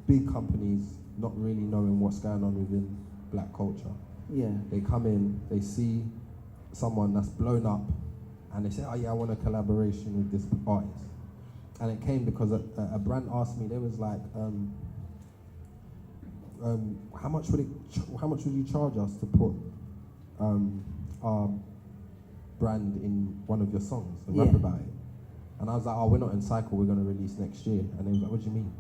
big companies not really knowing what's going on within black culture. Yeah. They come in, they see someone that's blown up, and they say, oh yeah, I want a collaboration with this artist. And it came because a brand asked me, they was like, how much would you charge us to put our brand in one of your songs and rap about it? And I was like, oh, we're not in cycle, we're going to release next year. And they was like, what do you mean?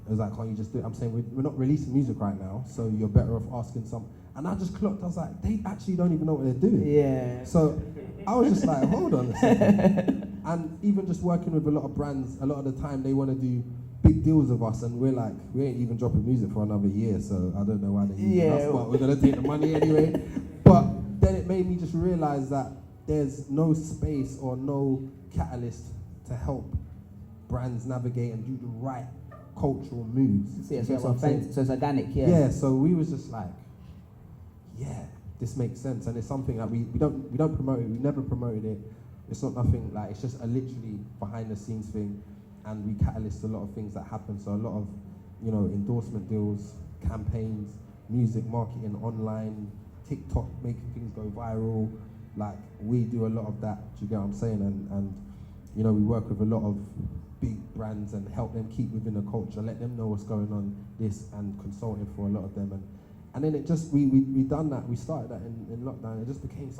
I was like, can't you just do it? I'm saying, we're not releasing music right now, so you're better off asking some. And I just clocked, I was like, they actually don't even know what they're doing. Yeah. So I was just like, hold on a second. And even just working with a lot of brands, a lot of the time they want to do big deals with us, and we're like, we ain't even dropping music for another year, so I don't know why they're using us, but we're going to take the money anyway. But then it made me just realize that there's no space or no catalyst to help brands navigate and do the right cultural moves. So it's organic, yeah. Yeah, so we was just like, yeah, this makes sense, and it's something that we don't promote it. We never promoted it. It's not nothing, like, it's just a literally behind the scenes thing, and we catalyst a lot of things that happen. So a lot of, you know, endorsement deals, campaigns, music marketing, online, TikTok, making things go viral. Like, we do a lot of that. Do you get what I'm saying? And you know, we work with a lot of big brands and help them keep within the culture, let them know what's going on, this, and consulting for a lot of them. And then it just, we done that, we started that in lockdown. It just became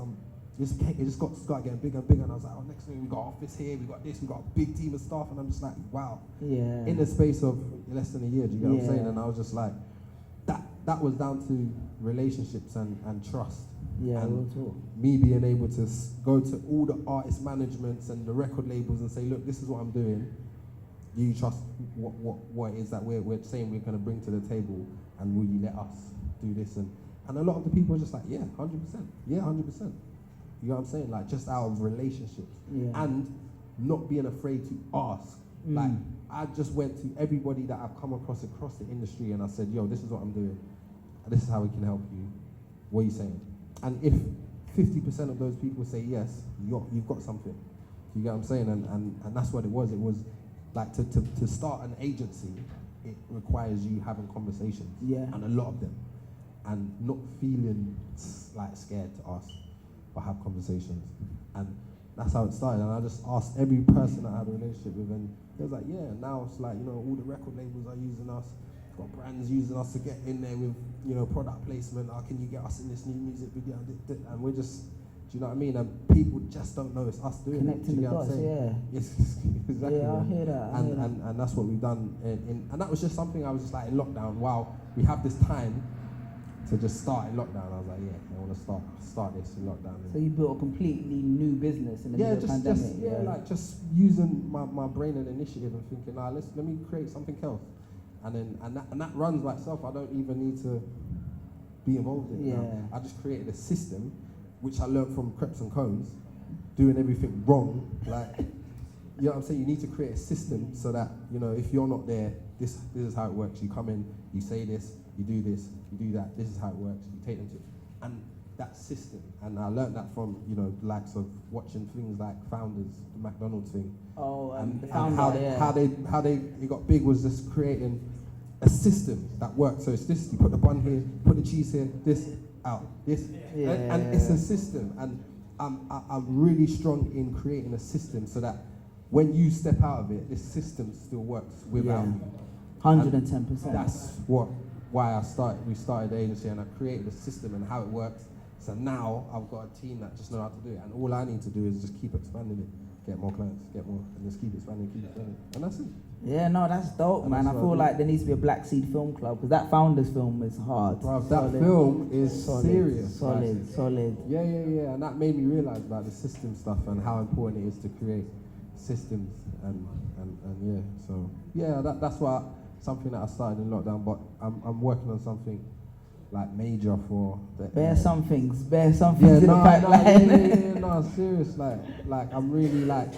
it just got getting bigger and bigger, and I was like, oh, next thing we got office here, we got this, we got a big team of staff, and I'm just like, wow. Yeah. In the space of less than a year, do you get what I'm saying? And I was just like, that was down to relationships and trust. Yeah, and we'll talk. Me being able to go to all the artist managements and the record labels and say, look, this is what I'm doing. Do you trust what it is that we're saying we're going to bring to the table, and will you let us do this? And a lot of the people are just like, yeah, 100%. Yeah, 100%. You know what I'm saying? Like, just out of relationships. Yeah. And not being afraid to ask. Like, I just went to everybody that I've come across the industry, and I said, yo, this is what I'm doing. this is how we can help you. What are you saying? And if 50% of those people say yes, you've got something. You get what I'm saying? And that's what it was. It was like to start an agency, it requires you having conversations. Yeah. And a lot of them. And not feeling like scared to ask, but have conversations. And that's how it started. And I just asked every person I had a relationship with, and they was like, yeah, now it's like, all the record labels are using us. Got brands using us to get in there with, product placement. Can you get us in this new music video? And we're just, do you know what I mean? And people just don't know it's us doing it. Connecting the dots, yeah. Yes, exactly. Yeah, I hear that. And that's what we've done. And that was just something I was just like in lockdown. Wow, we have this time to just start in lockdown. I was like, yeah, I want to start this in lockdown. So you built a completely new business in the middle of the pandemic. Just using my brain and initiative and thinking, let me create something else. And that runs by itself. I don't even need to be involved in it. Yeah. I just created a system, which I learned from Krept and Combs, doing everything wrong. Like, you know what I'm saying? You need to create a system so that, if you're not there, this is how it works. You come in, you say this, you do this, you do that. This is how it works. You take them to, and that system. And I learned that from, the likes of watching things like Founders, the McDonald's thing. Oh, and the how Founder, it got big was just creating a system that worked. So it's this, you put the bun here, put the cheese here, this, out, this. Yeah. And it's a system. And I'm really strong in creating a system so that when you step out of it, this system still works without you. 110%. That's why we started the agency, and I created a system and how it works. So now I've got a team that just know how to do it, and all I need to do is just keep expanding it, get more clients, get more, and just keep expanding, and that's it. Yeah, no, that's dope, And man. that's I what I feel do. like there needs to be a Black Seed Film Club, because that Founders film is hard. Bro, that film is serious. Solid. Yeah, and that made me realize about the system stuff and how important it is to create systems and yeah. So yeah, that's something that I started in lockdown, but I'm working on something like major for the Bear some things in the pipeline. No, serious. Like I'm really like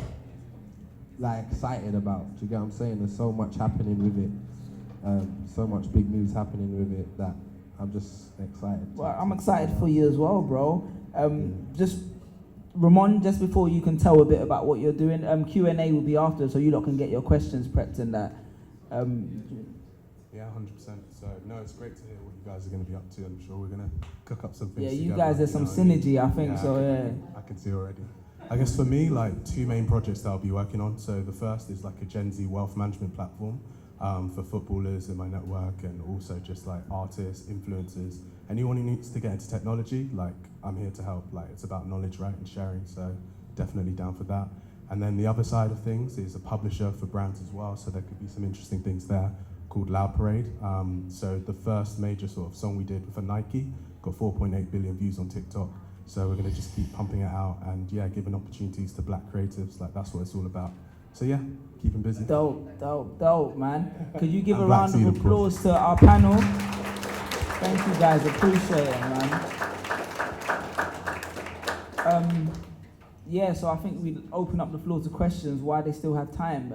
excited about. Do you get what I'm saying? There's so much happening with it, so much big moves happening with it that I'm just excited. Well, I'm excited for you as well, bro. Just Rahmon, just before you can tell a bit about what you're doing, Q&A will be after, so you lot can get your questions prepped and that. Yeah, 100%. So, no, it's great to hear what you guys are going to be up to. I'm sure we're going to cook up some things Yeah, you together, guys, there's some what I mean? synergy, I think, I can see already. I guess for me, like, two main projects that I'll be working on. So the first is like a Gen Z wealth management platform for footballers in my network, and also just like artists, influencers, anyone who needs to get into technology. Like, I'm here to help. Like, it's about knowledge, right, and sharing. So definitely down for that. And then the other side of things is a publisher for brands as well. So there could be some interesting things there, called Loud Parade. So the first major sort of song we did for Nike got 4.8 billion views on TikTok. So we're going to just keep pumping it out and giving opportunities to black creatives. Like, that's what it's all about. So yeah, keep them busy. Dope, man. Could you give And a Black round Seed, of of applause to our panel? Thank you guys, appreciate it, man. So I think we'd open up the floor to questions while they still have time.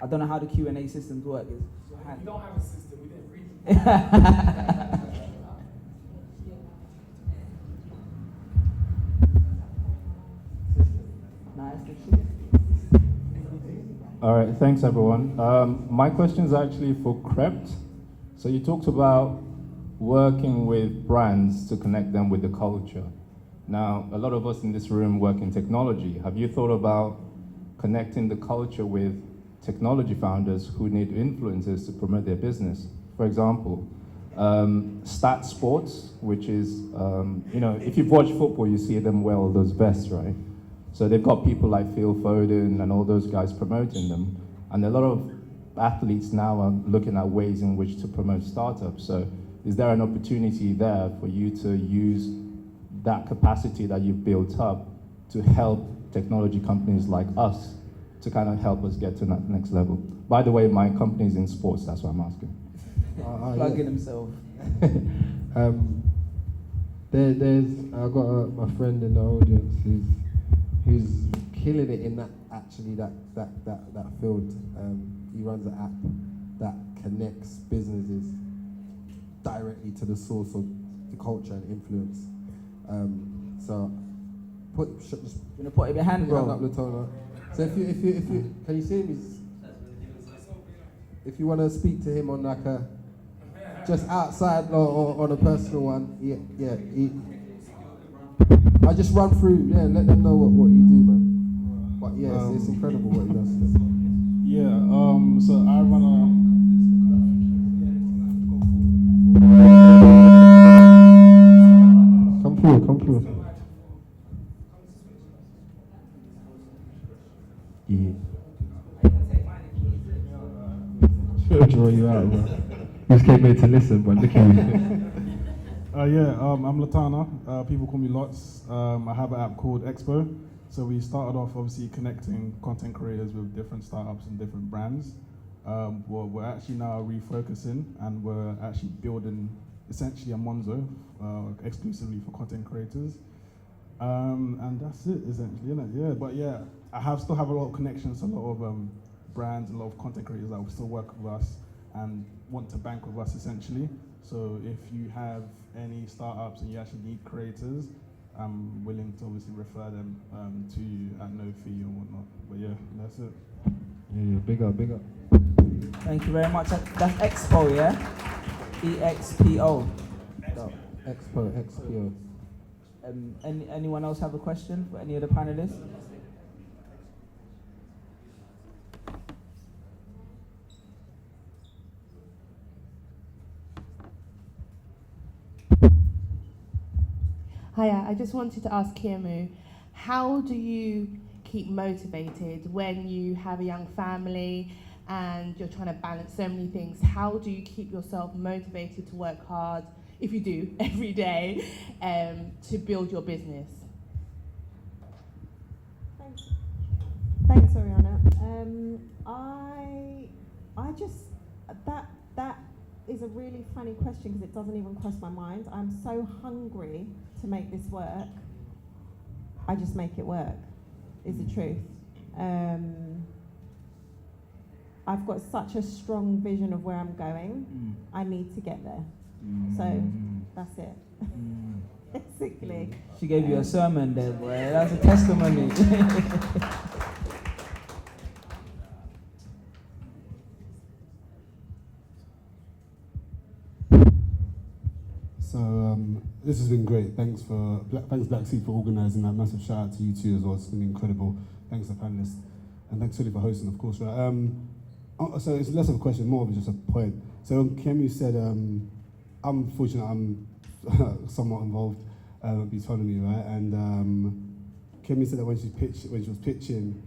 I don't know how the Q&A systems work. We don't have a system, we didn't read it. All right, thanks everyone. My question is actually for Krept. So you talked about working with brands to connect them with the culture. Now, a lot of us in this room work in technology. Have you thought about connecting the culture with technology founders who need influencers to promote their business? For example, Stat Sports, which is, if you've watched football, you see them wear all those vests, right? So they've got people like Phil Foden and all those guys promoting them. And a lot of athletes now are looking at ways in which to promote startups. So is there an opportunity there for you to use that capacity that you've built up to help technology companies like us to kind of help us get to that next level? By the way, my company's in sports, that's why I'm asking. Plugging himself. I've got my friend in the audience who's killing it in that field. He runs an app that connects businesses directly to the source of the culture and influence. So just You gonna put up your hand, bring bro? up Lutterodt. So if you can you see him? If you want to speak to him on like a just outside or on a personal one, I just run through, let them know what you do, man. But yeah, it's incredible what he does. So I run Come through. Yeah. Should draw you out, bro. Just came here to listen, but look at you. I'm Latana. People call me Lots. I have an app called Expo. So we started off obviously connecting content creators with different startups and different brands. We're actually now refocusing and we're actually building essentially a Monzo exclusively for content creators. And that's it essentially, isn't it? Yeah, but yeah, still have a lot of connections, a lot of brands, a lot of content creators that will still work with us and want to bank with us essentially. So if you have any startups and you actually need creators, I'm willing to obviously refer them to you at no fee or whatnot. But yeah, that's it. Yeah, big up. Thank you very much. That's Expo, yeah? EXPO. XPO. Anyone else have a question for any of the panelists? Hiya, I just wanted to ask Kiemu, how do you keep motivated when you have a young family and you're trying to balance so many things? How do you keep yourself motivated to work hard, if you do, every day, to build your business? Thanks, Ariana. I just that is a really funny question because it doesn't even cross my mind. I'm so hungry to make this work. I just make it work, is the truth. I've got such a strong vision of where I'm going. I need to get there. So that's it. Basically. She gave you a sermon there, boy. That's a testimony. So this has been great. Thanks Black Seed for organising that. Massive shout out to you too as well. It's been incredible. Thanks to the panelists, and thanks Cyril for hosting, of course. Right. So it's less of a question, more of just a point. So Kiemu said, I'm fortunate. I'm somewhat involved with autonomy, right? And Kiemu said that when she was pitching,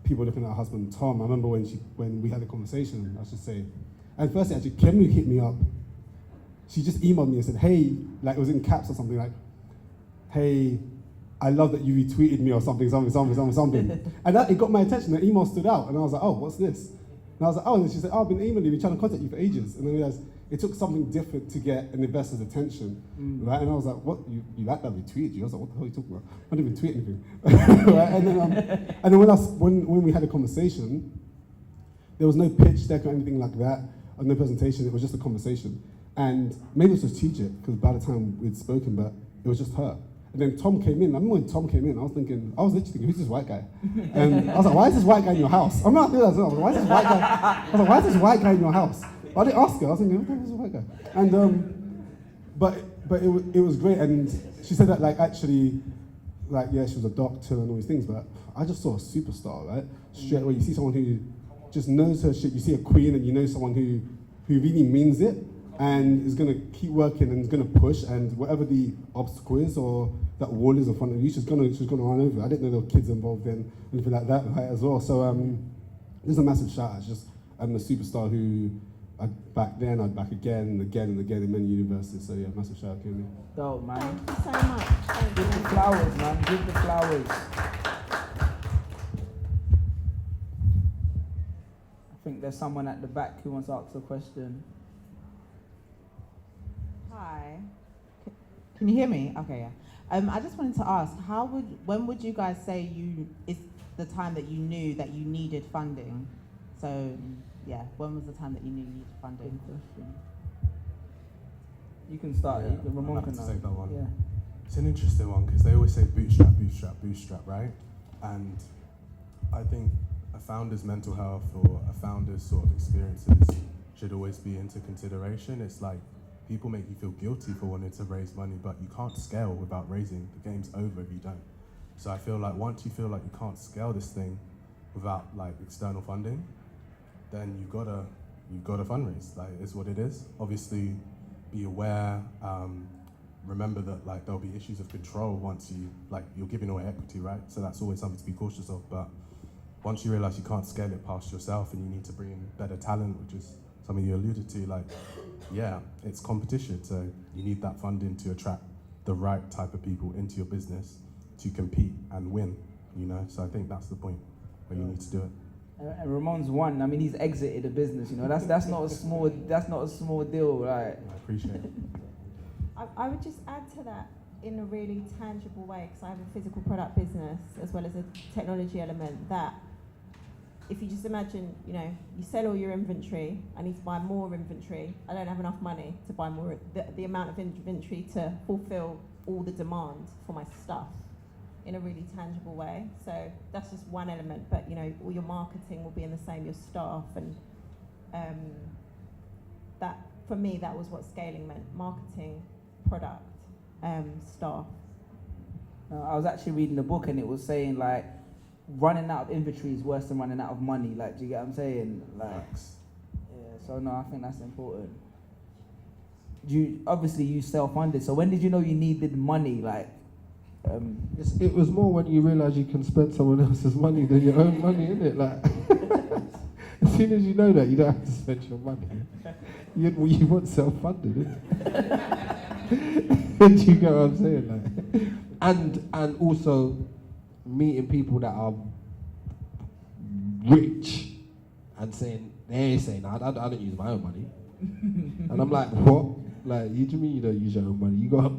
people looking at her husband Tom. I remember when we had a conversation, I should say. And firstly, actually, Kiemu hit me up. She just emailed me and said, hey, like it was in caps or something, like, hey, I love that you retweeted me or something. And it got my attention, the email stood out. And I was like, oh, what's this? And I was like, oh, and then she said, oh, I've been emailing you, trying to contact you for ages. And then I realized it took something different to get an investor's attention, right? And I was like, what, you like that I retweeted you? I was like, what the hell are you talking about? I didn't even tweet anything, right? And then when we had a conversation, there was no pitch deck or anything like that, or no presentation, it was just a conversation. And maybe it was strategic, because by the time we'd spoken, but it was just her. And then Tom came in. I remember when Tom came in, I was literally thinking, who's this white guy? And I was like, why is this white guy in your house? I'm not doing that. I was like, why is this white guy? I was like, why is this white guy in your house? But I didn't ask her. I was thinking, who's this white guy? And but it was great. And she said that actually, she was a doctor and all these things. But I just saw a superstar, right? Straight away, you see someone who just knows her shit. You see a queen, and you know someone who really means it. And is going to keep working and is going to push, and whatever the obstacle is or that wall is in front of you, she's going to run over. I didn't know there were kids involved in anything like that, right, as well. So this is a massive shout out. I'm a superstar who I'd back then, I'd back again and again and again in many universities. So yeah, massive shout out, Kiemu. Dope, man. Thank you so much. Give the flowers, man. Give the flowers. I think there's someone at the back who wants to ask a question. Hi. Can you hear me? Okay, yeah. I just wanted to ask, when would you guys say is the time that you knew that you needed funding? So, yeah, when was the time that you knew you needed funding? You can start. Yeah, You can, Rahmon I'll can have to now. take that one. Yeah. It's an interesting one because they always say bootstrap, bootstrap, bootstrap, right? And I think a founder's mental health or a founder's sort of experiences should always be into consideration. It's like people make you feel guilty for wanting to raise money, but you can't scale without raising. The game's over if you don't. So I feel like once you feel like you can't scale this thing without like external funding, then you've got to fundraise. Like, it's what it is. Obviously, be aware. Remember that like there'll be issues of control once you're giving away equity, right? So that's always something to be cautious of. But once you realize you can't scale it past yourself and you need to bring in better talent, which is something you alluded to, like, yeah, it's competition. So you need that funding to attract the right type of people into your business to compete and win, you know? So I think that's the point where you need to do it. And Ramon's won. I mean, he's exited the business. You know, that's not a small deal, right? I appreciate it. I would just add to that in a really tangible way, because I have a physical product business as well as a technology element, that if you just imagine, you know, you sell all your inventory, I need to buy more inventory, I don't have enough money to buy more, the amount of inventory to fulfill all the demand for my stuff in a really tangible way. So that's just one element, but you know, all your marketing will be in the same, your staff, and that, for me, that was what scaling meant: marketing, product, staff. I was actually reading the book and it was saying like running out of inventory is worse than running out of money. Like, do you get what I'm saying? Like, yeah. So no, I think that's important. Obviously you self-funded. So when did you know you needed money? Like, It was more when you realise you can spend someone else's money than your own money, innit? Like, as soon as you know that, you don't have to spend your money. You want self-funded, innit? Do you get what I'm saying? Like, and also meeting people that are rich and they're saying, I don't use my own money. And I'm like, what? Like, you do you mean you don't use your own money? You got,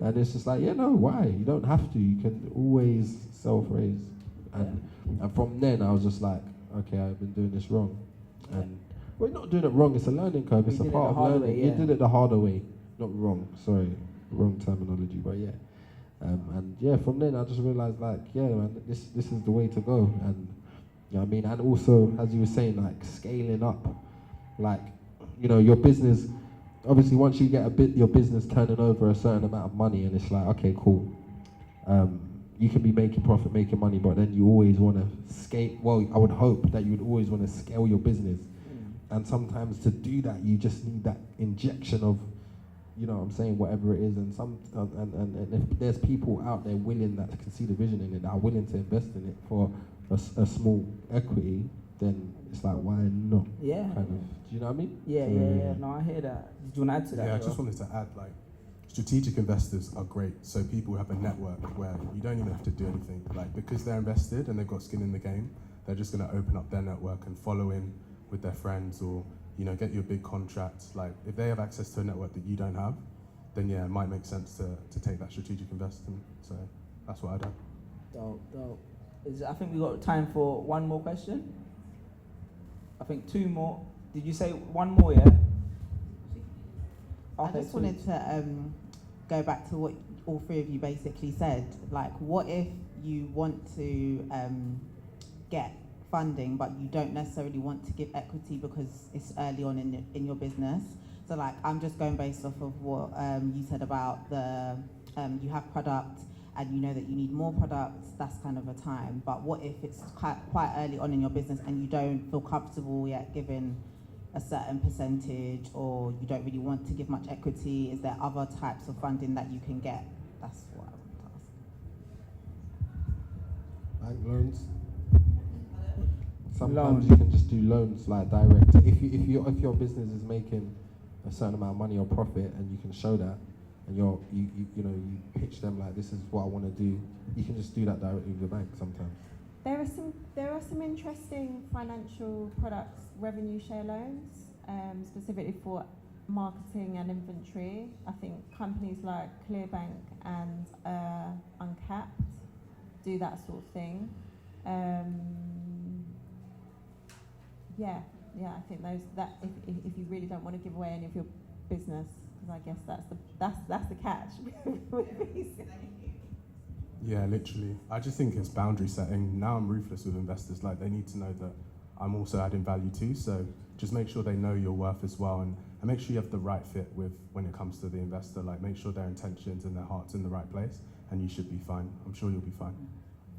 and it's just like, yeah, no, why? You don't have to. You can always self-raise. And from then, I was just like, okay, I've been doing this wrong. And we're not doing it wrong. It's a learning curve. It's a part of learning. You did it the harder way, not wrong. Sorry, wrong terminology. But yeah, and yeah, from then I just realized, like, yeah, man, this is the way to go. And you know what I mean. And also, as you were saying, like scaling up, like, you know, your business. Obviously, once you get your business turning over a certain amount of money, and it's like, okay, cool. You can be making profit, making money, but then you always want to scale. Well, I would hope that you would always want to scale your business. And sometimes to do that, you just need that injection of, you know what I'm saying, whatever it is. And and if there's people out there willing that can see the vision in it, that are willing to invest in it for a small equity, then it's like, why not? Yeah. Kind of, do you know what I mean? Yeah. No, I hear that. Did you want to add to that? Yeah, I just wanted to add, like, strategic investors are great. So people have a network where you don't even have to do anything. Like, because they're invested and they've got skin in the game, they're just going to open up their network and follow in with their friends, or, you know, get you a big contract. Like, if they have access to a network that you don't have, then yeah, it might make sense to take that strategic investment. So that's what I do. Dope. I think we got time for one more question. I think two more. Did you say one more? Yeah. I just wanted to go back to what all three of you basically said. Like, what if you want to get funding, but you don't necessarily want to give equity because it's early on in your business? So, like, I'm just going based off of what you said about the you have product and you know that you need more products. That's kind of a time. But what if it's quite early on in your business and you don't feel comfortable yet giving a certain percentage, or you don't really want to give much equity? Is there other types of funding that you can get? That's what I want to ask. Bank loans. Sometimes you can just do loans, like direct. If your business is making a certain amount of money or profit, and you can show that, and you pitch them like, this is what I want to do, you can just do that directly with the bank sometimes. There are some interesting financial products, revenue share loans, specifically for marketing and inventory. I think companies like Clearbank and Uncapped do that sort of thing. I think if you really don't want to give away any of your business, because I guess that's the catch with VC. Yeah, literally. I just think it's boundary setting. Now I'm ruthless with investors. Like, they need to know that I'm also adding value too. So just make sure they know your worth as well, and make sure you have the right fit with when it comes to the investor. Like, make sure their intentions and their heart's in the right place, and you should be fine. I'm sure you'll be fine.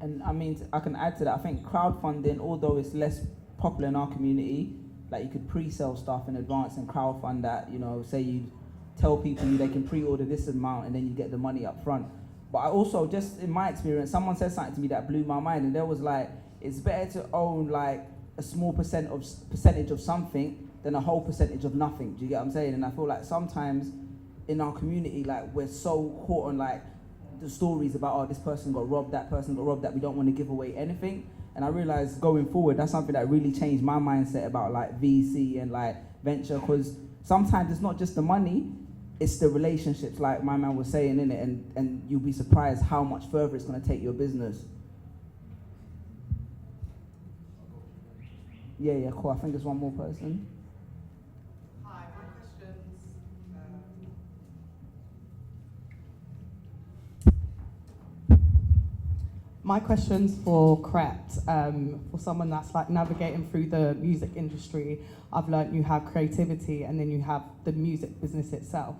And I mean, I can add to that. I think crowdfunding, although it's less popular in our community, like you could pre-sell stuff in advance and crowdfund that. You know, say you tell people they can pre-order this amount and then you get the money up front. But I also, just in my experience, someone said something to me that blew my mind, and there was like, it's better to own like a small percentage of something than a whole percentage of nothing. Do you get what I'm saying? And I feel like sometimes in our community, like, we're so caught on like the stories about, oh, this person got robbed, that person got robbed, that we don't want to give away anything. And I realized going forward, that's something that really changed my mindset about like VC and like venture, because sometimes it's not just the money, it's the relationships, like my man was saying, in it, and you'll be surprised how much further it's going to take your business. Yeah, cool. I think there's one more person. Hi, my questions. My question's for Krept. For someone that's like navigating through the music industry, I've learned you have creativity and then you have the music business itself.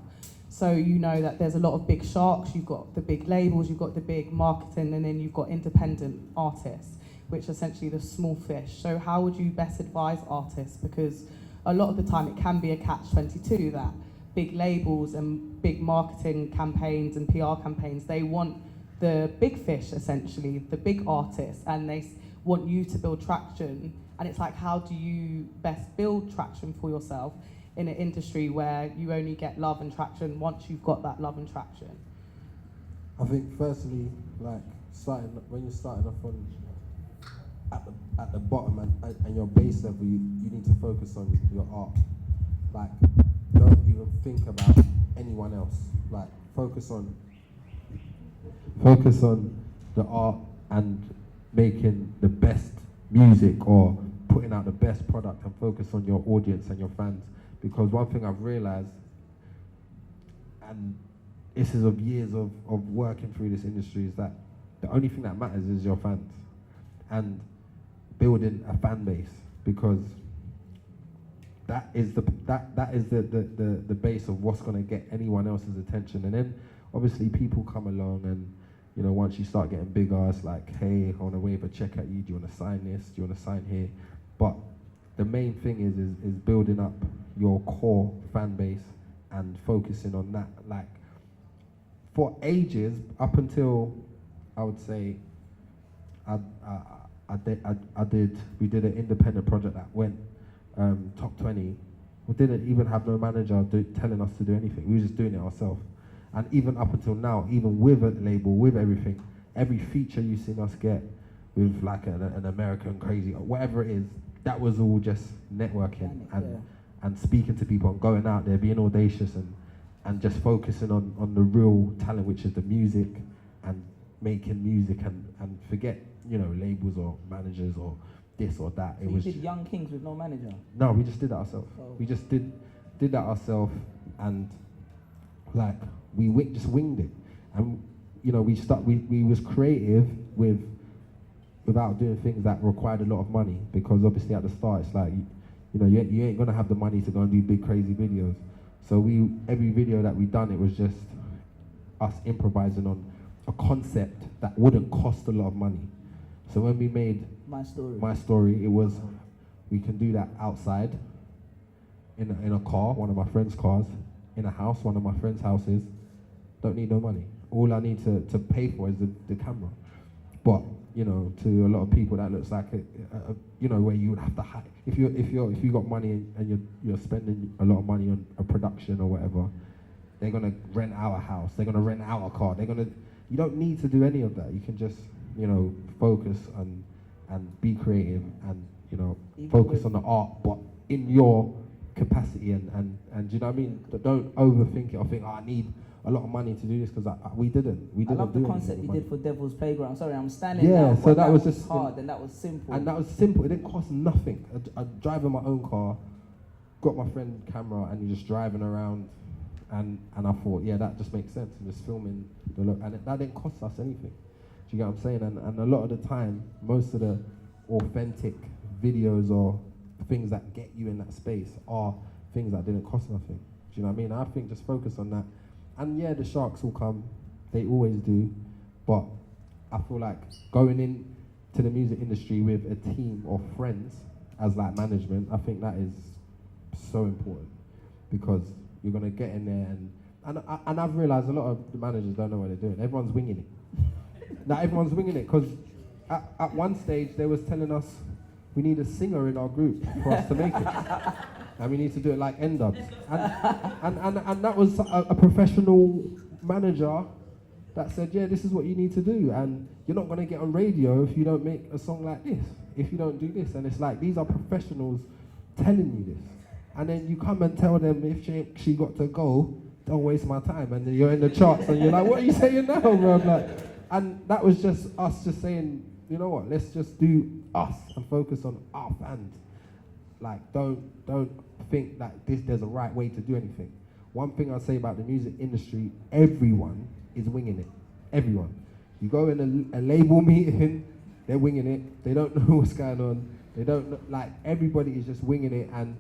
So you know that there's a lot of big sharks, you've got the big labels, you've got the big marketing, and then you've got independent artists, which are essentially the small fish. So how would you best advise artists? Because a lot of the time it can be a catch-22 that big labels and big marketing campaigns and PR campaigns, they want the big fish, essentially, the big artists, and they want you to build traction. And it's like, how do you best build traction for yourself in an industry where you only get love and traction once you've got that love and traction? I think firstly, like when you're starting off on at the bottom and your base level, you need to focus on your art. Like, don't even think about anyone else. Like, focus on the art and making the best music or putting out the best product, and focus on your audience and your fans. Because one thing I've realized, and this is of years of working through this industry, is that the only thing that matters is your fans and building a fan base, because that is the base of what's going to get anyone else's attention. And then obviously people come along, and you know, once you start getting bigger, it's like, hey, I want to wave a check at you. Do you want to sign this? Do you want to sign here? But the main thing is building up your core fan base and focusing on that. Like, for ages, up until I would say we did an independent project that went top 20. We didn't even have no manager telling us to do anything. We were just doing it ourselves. And even up until now, even with a label, with everything, every feature you've seen us get with like an American crazy, or whatever it is, that was all just networking and speaking to people and going out there, being audacious and just focusing on the real talent, which is the music, and making music and forget, you know, labels or managers or this or that. So it was did Young Kings with no manager? No, we just did that ourselves. Oh. We just did that ourselves, and like we just winged it. And you know, we was creative without doing things that required a lot of money, because obviously at the start it's like, you know, you ain't gonna have the money to go and do big crazy videos. So every video that we done, it was just us improvising on a concept that wouldn't cost a lot of money. So when we made My Story, it was, we can do that outside, in a car, one of my friend's cars, in a house, one of my friend's houses. Don't need no money. All I need to pay for is the camera. But you know, to a lot of people, that looks like you know, where you would have to hide. If you got money and you're spending a lot of money on a production or whatever, they're gonna rent out a house, they're gonna rent out a car, you don't need to do any of that. You can just, you know, focus and be creative and, you know, focus on the art, but in your capacity and do you know what I mean? Don't overthink it or think, I need a lot of money to do this, because we didn't. I love the concept you did for Devil's Playground. Sorry, I'm standing now. Yeah, so that was just hard, and that was simple. And that was simple. It didn't cost nothing. I drive in my own car, got my friend camera, and you're just driving around And I thought, yeah, that just makes sense. And just filming that didn't cost us anything. Do you get what I'm saying? And a lot of the time, most of the authentic videos or things that get you in that space are things that didn't cost nothing. Do you know what I mean? I think just focus on that. And yeah, the sharks will come. They always do. But I feel like going in to the music industry with a team of friends as like management, I think that is so important, because you're gonna get in there and I've realised a lot of the managers don't know what they're doing. Everyone's winging it. Now everyone's winging it, because at one stage they was telling us we need a singer in our group for us to make it. And we need to do it like N-dubs. And that was a professional manager that said, yeah, this is what you need to do. And you're not going to get on radio if you don't make a song like this, if you don't do this. And it's like, these are professionals telling you this. And then you come and tell them, if she got to go, don't waste my time. And then you're in the charts and you're like, what are you saying now, bro? Like, and that was just us just saying, you know what, let's just do us and focus on our fans. Like, don't think that there's a right way to do anything. One thing I'll say about the music industry, everyone is winging it. Everyone. You go in a label meeting, they're winging it. They don't know what's going on. They don't know, like, everybody is just winging it. And,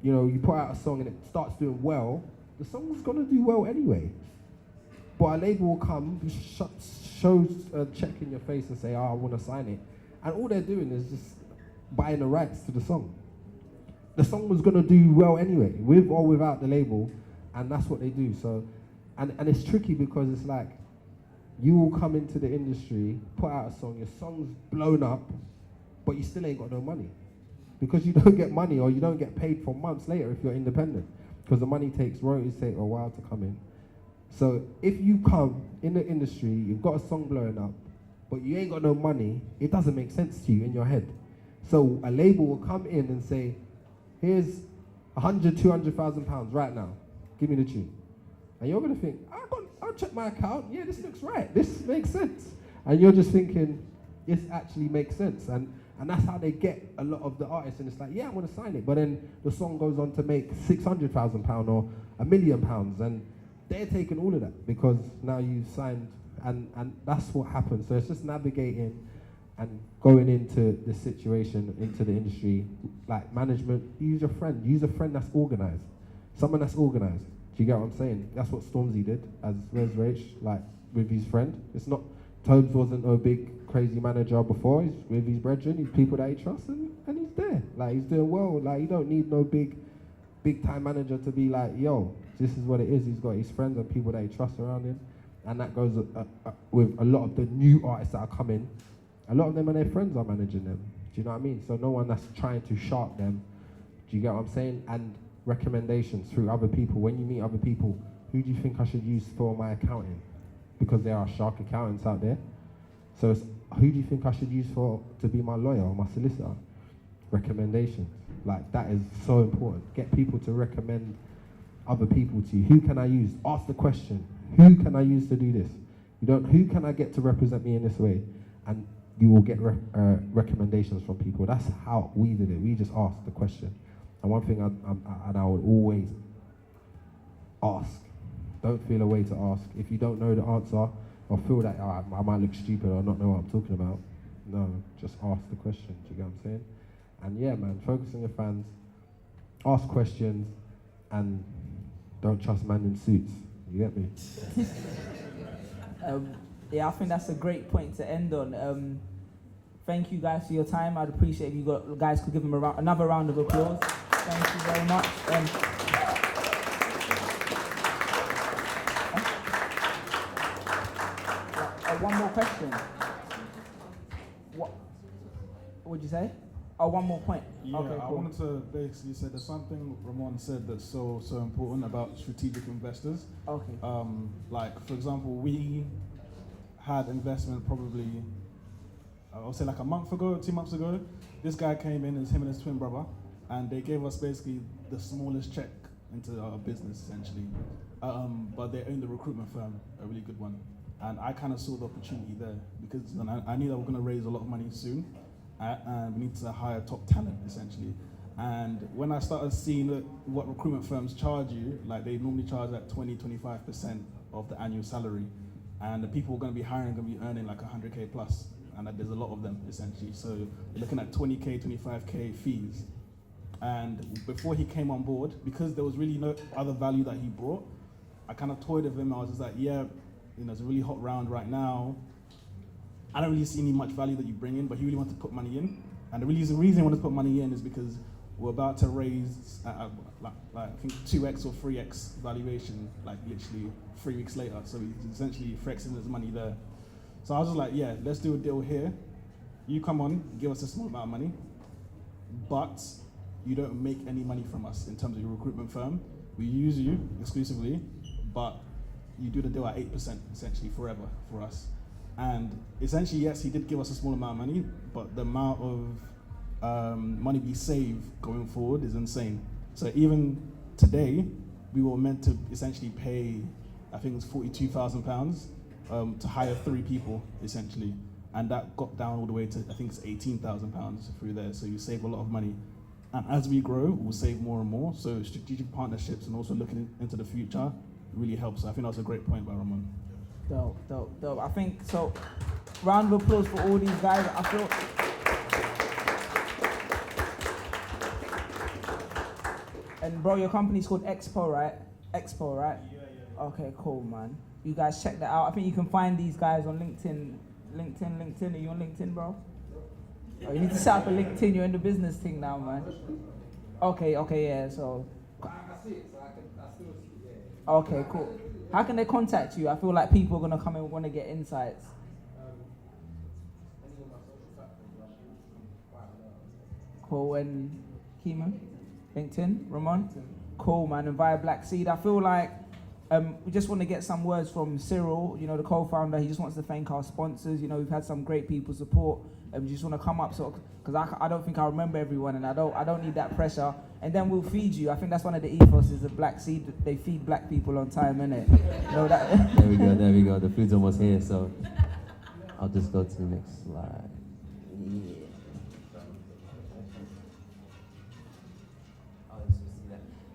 you know, you put out a song and it starts doing well, the song's gonna do well anyway. But a label will come, shows a check in your face and say, oh, I want to sign it. And all they're doing is just buying the rights to the song. The song was going to do well anyway, with or without the label, and that's what they do. So, and it's tricky, because it's like, you will come into the industry, put out a song, your song's blown up, but you still ain't got no money. Because you don't get money, or you don't get paid for months later if you're independent. Because the royalties take a while to come in. So if you come in the industry, you've got a song blowing up, but you ain't got no money, it doesn't make sense to you in your head. So a label will come in and say, here's 100, 200,000 pounds right now, give me the tune. And you're gonna think, I'll check my account, yeah, this looks right, this makes sense. And you're just thinking, this actually makes sense. And that's how they get a lot of the artists, and it's like, yeah, I wanna sign it, but then the song goes on to make 600,000 pounds or £1 million, and they're taking all of that because now you've signed, and that's what happens. So it's just navigating and going into the situation, into the industry, like management. Use a friend that's organized, someone that's organized. Do you get what I'm saying? That's what Stormzy did as Res Rach, like with his friend. It's not, Tobes wasn't a big crazy manager before. He's with his brethren, he's people that he trusts, and he's there. Like, he's doing well. Like, you don't need no big time manager to be like, yo, this is what it is. He's got his friends and people that he trusts around him. And that goes with a lot of the new artists that are coming. A lot of them and their friends are managing them. Do you know what I mean? So no one that's trying to shark them. Do you get what I'm saying? And recommendations through other people. When you meet other people, who do you think I should use for my accounting? Because there are shark accountants out there. So it's, who do you think I should use to be my lawyer or my solicitor? Recommendations. Like, that is so important. Get people to recommend other people to you. Who can I use? Ask the question. Who can I use to do this? Who can I get to represent me in this way? And you will get recommendations from people. That's how we did it. We just asked the question. And one thing I would always ask. Don't feel a way to ask. If you don't know the answer, or feel that I might look stupid or not know what I'm talking about, no, just ask the question. Do you get what I'm saying? And yeah, man, focus on your fans, ask questions, and don't trust man in suits. You get me? Yeah, I think that's a great point to end on. Thank you guys for your time. I'd appreciate if you guys could give them another round of applause. Thank you very much. One more question. What would you say? Oh, one more point. Yeah, okay, I cool. wanted to basically say there's something Rahmon said that's so important about strategic investors. Okay. Like, for example, we had investment probably, I'll say like a month ago, 2 months ago. This guy came in, it's him and his twin brother, and they gave us basically the smallest check into our business, essentially. But they own the recruitment firm, a really good one. And I kind of saw the opportunity there because I knew that we're going to raise a lot of money soon, and we need to hire top talent, essentially. And when I started seeing what recruitment firms charge you, like they normally charge like 20-25% of the annual salary. And the people we're going to be hiring are going to be earning like 100K plus. And there's a lot of them, essentially. So you're looking at 20K, 25K fees. And before he came on board, because there was really no other value that he brought, I kind of toyed with him. I was just like, yeah, you know, it's a really hot round right now. I don't really see any much value that you bring in, but he really wanted to put money in. And the reason he wanted to put money in is because we're about to raise, like I think 2x or 3x valuation, like literally 3 weeks later. So he's essentially flexing his money there. So I was just like, yeah, let's do a deal here. You come on, give us a small amount of money, but you don't make any money from us in terms of your recruitment firm. We use you exclusively, but you do the deal at 8% essentially forever for us. And essentially, yes, he did give us a small amount of money, but the amount of money we save going forward is insane. So even today, we were meant to essentially pay, I think it was £42,000 to hire 3 people essentially. And that got down all the way to, I think it's £18,000 through there. So you save a lot of money. And as we grow, we'll save more and more. So strategic partnerships and also looking into the future really helps. I think that was a great point by Rahmon. Dope. I think so. Round of applause for all these guys. I feel. And bro, your company's called Expo, right? Expo, right? Yeah. Okay, cool, man. You guys check that out. I think you can find these guys on LinkedIn. LinkedIn. Are you on LinkedIn, bro? Oh, you need to set up a LinkedIn. You're in the business thing now, man. Okay, yeah. So. I see it, so I still see it. Okay, cool. How can they contact you? I feel like people are gonna come and want to get insights. Cool. And Kiemu, LinkedIn, Rahmon. Cool, man. And via Black Seed, I feel like we just want to get some words from Cyril, you know, the co-founder. He just wants to thank our sponsors. You know, we've had some great people support. Just want to come up, because I don't think I remember everyone, and I don't need that pressure. And then we'll feed you. I think that's one of the ethos of Black Seed. They feed black people on time, innit? You know that? There we go. The food's almost here, so I'll just go to the next slide. Yeah.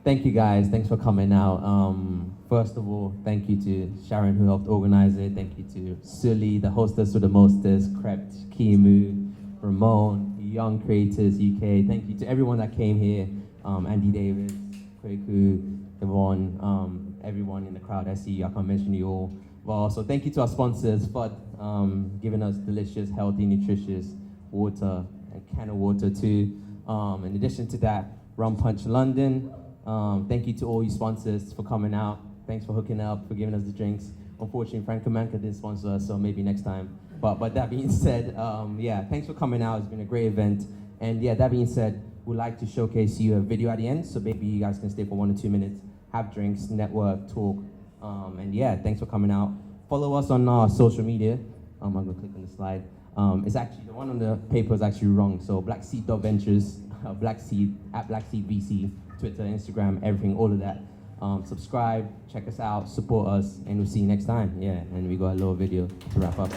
Thank you guys. Thanks for coming out. First of all, thank you to Sharon who helped organize it. Thank you to Sully, the hostess with the mostest, Krept, Kiemu, Rahmon, Young Creators UK. Thank you to everyone that came here. Andy Davis, Kweku, Yvonne, everyone in the crowd. I see you. I can't mention you all. Well, so thank you to our sponsors for giving us delicious, healthy, nutritious water and can of water too. In addition to that, Rum Punch London. Thank you to all you sponsors for coming out. Thanks for hooking up, for giving us the drinks. Unfortunately, Frank Kamanka didn't sponsor us, so maybe next time. But that being said, yeah, thanks for coming out. It's been a great event. And yeah, that being said, we'd like to showcase you a video at the end, so maybe you guys can stay for 1 or 2 minutes, have drinks, network, talk. And yeah, thanks for coming out. Follow us on our social media. I'm gonna click on the slide. It's actually, the one on the paper is actually wrong. So blackseed.ventures, Blackseed, at Blackseed VC, Twitter, Instagram, everything, all of that. Subscribe, check us out, support us, and we'll see you next time. Yeah, and we got a little video to wrap up.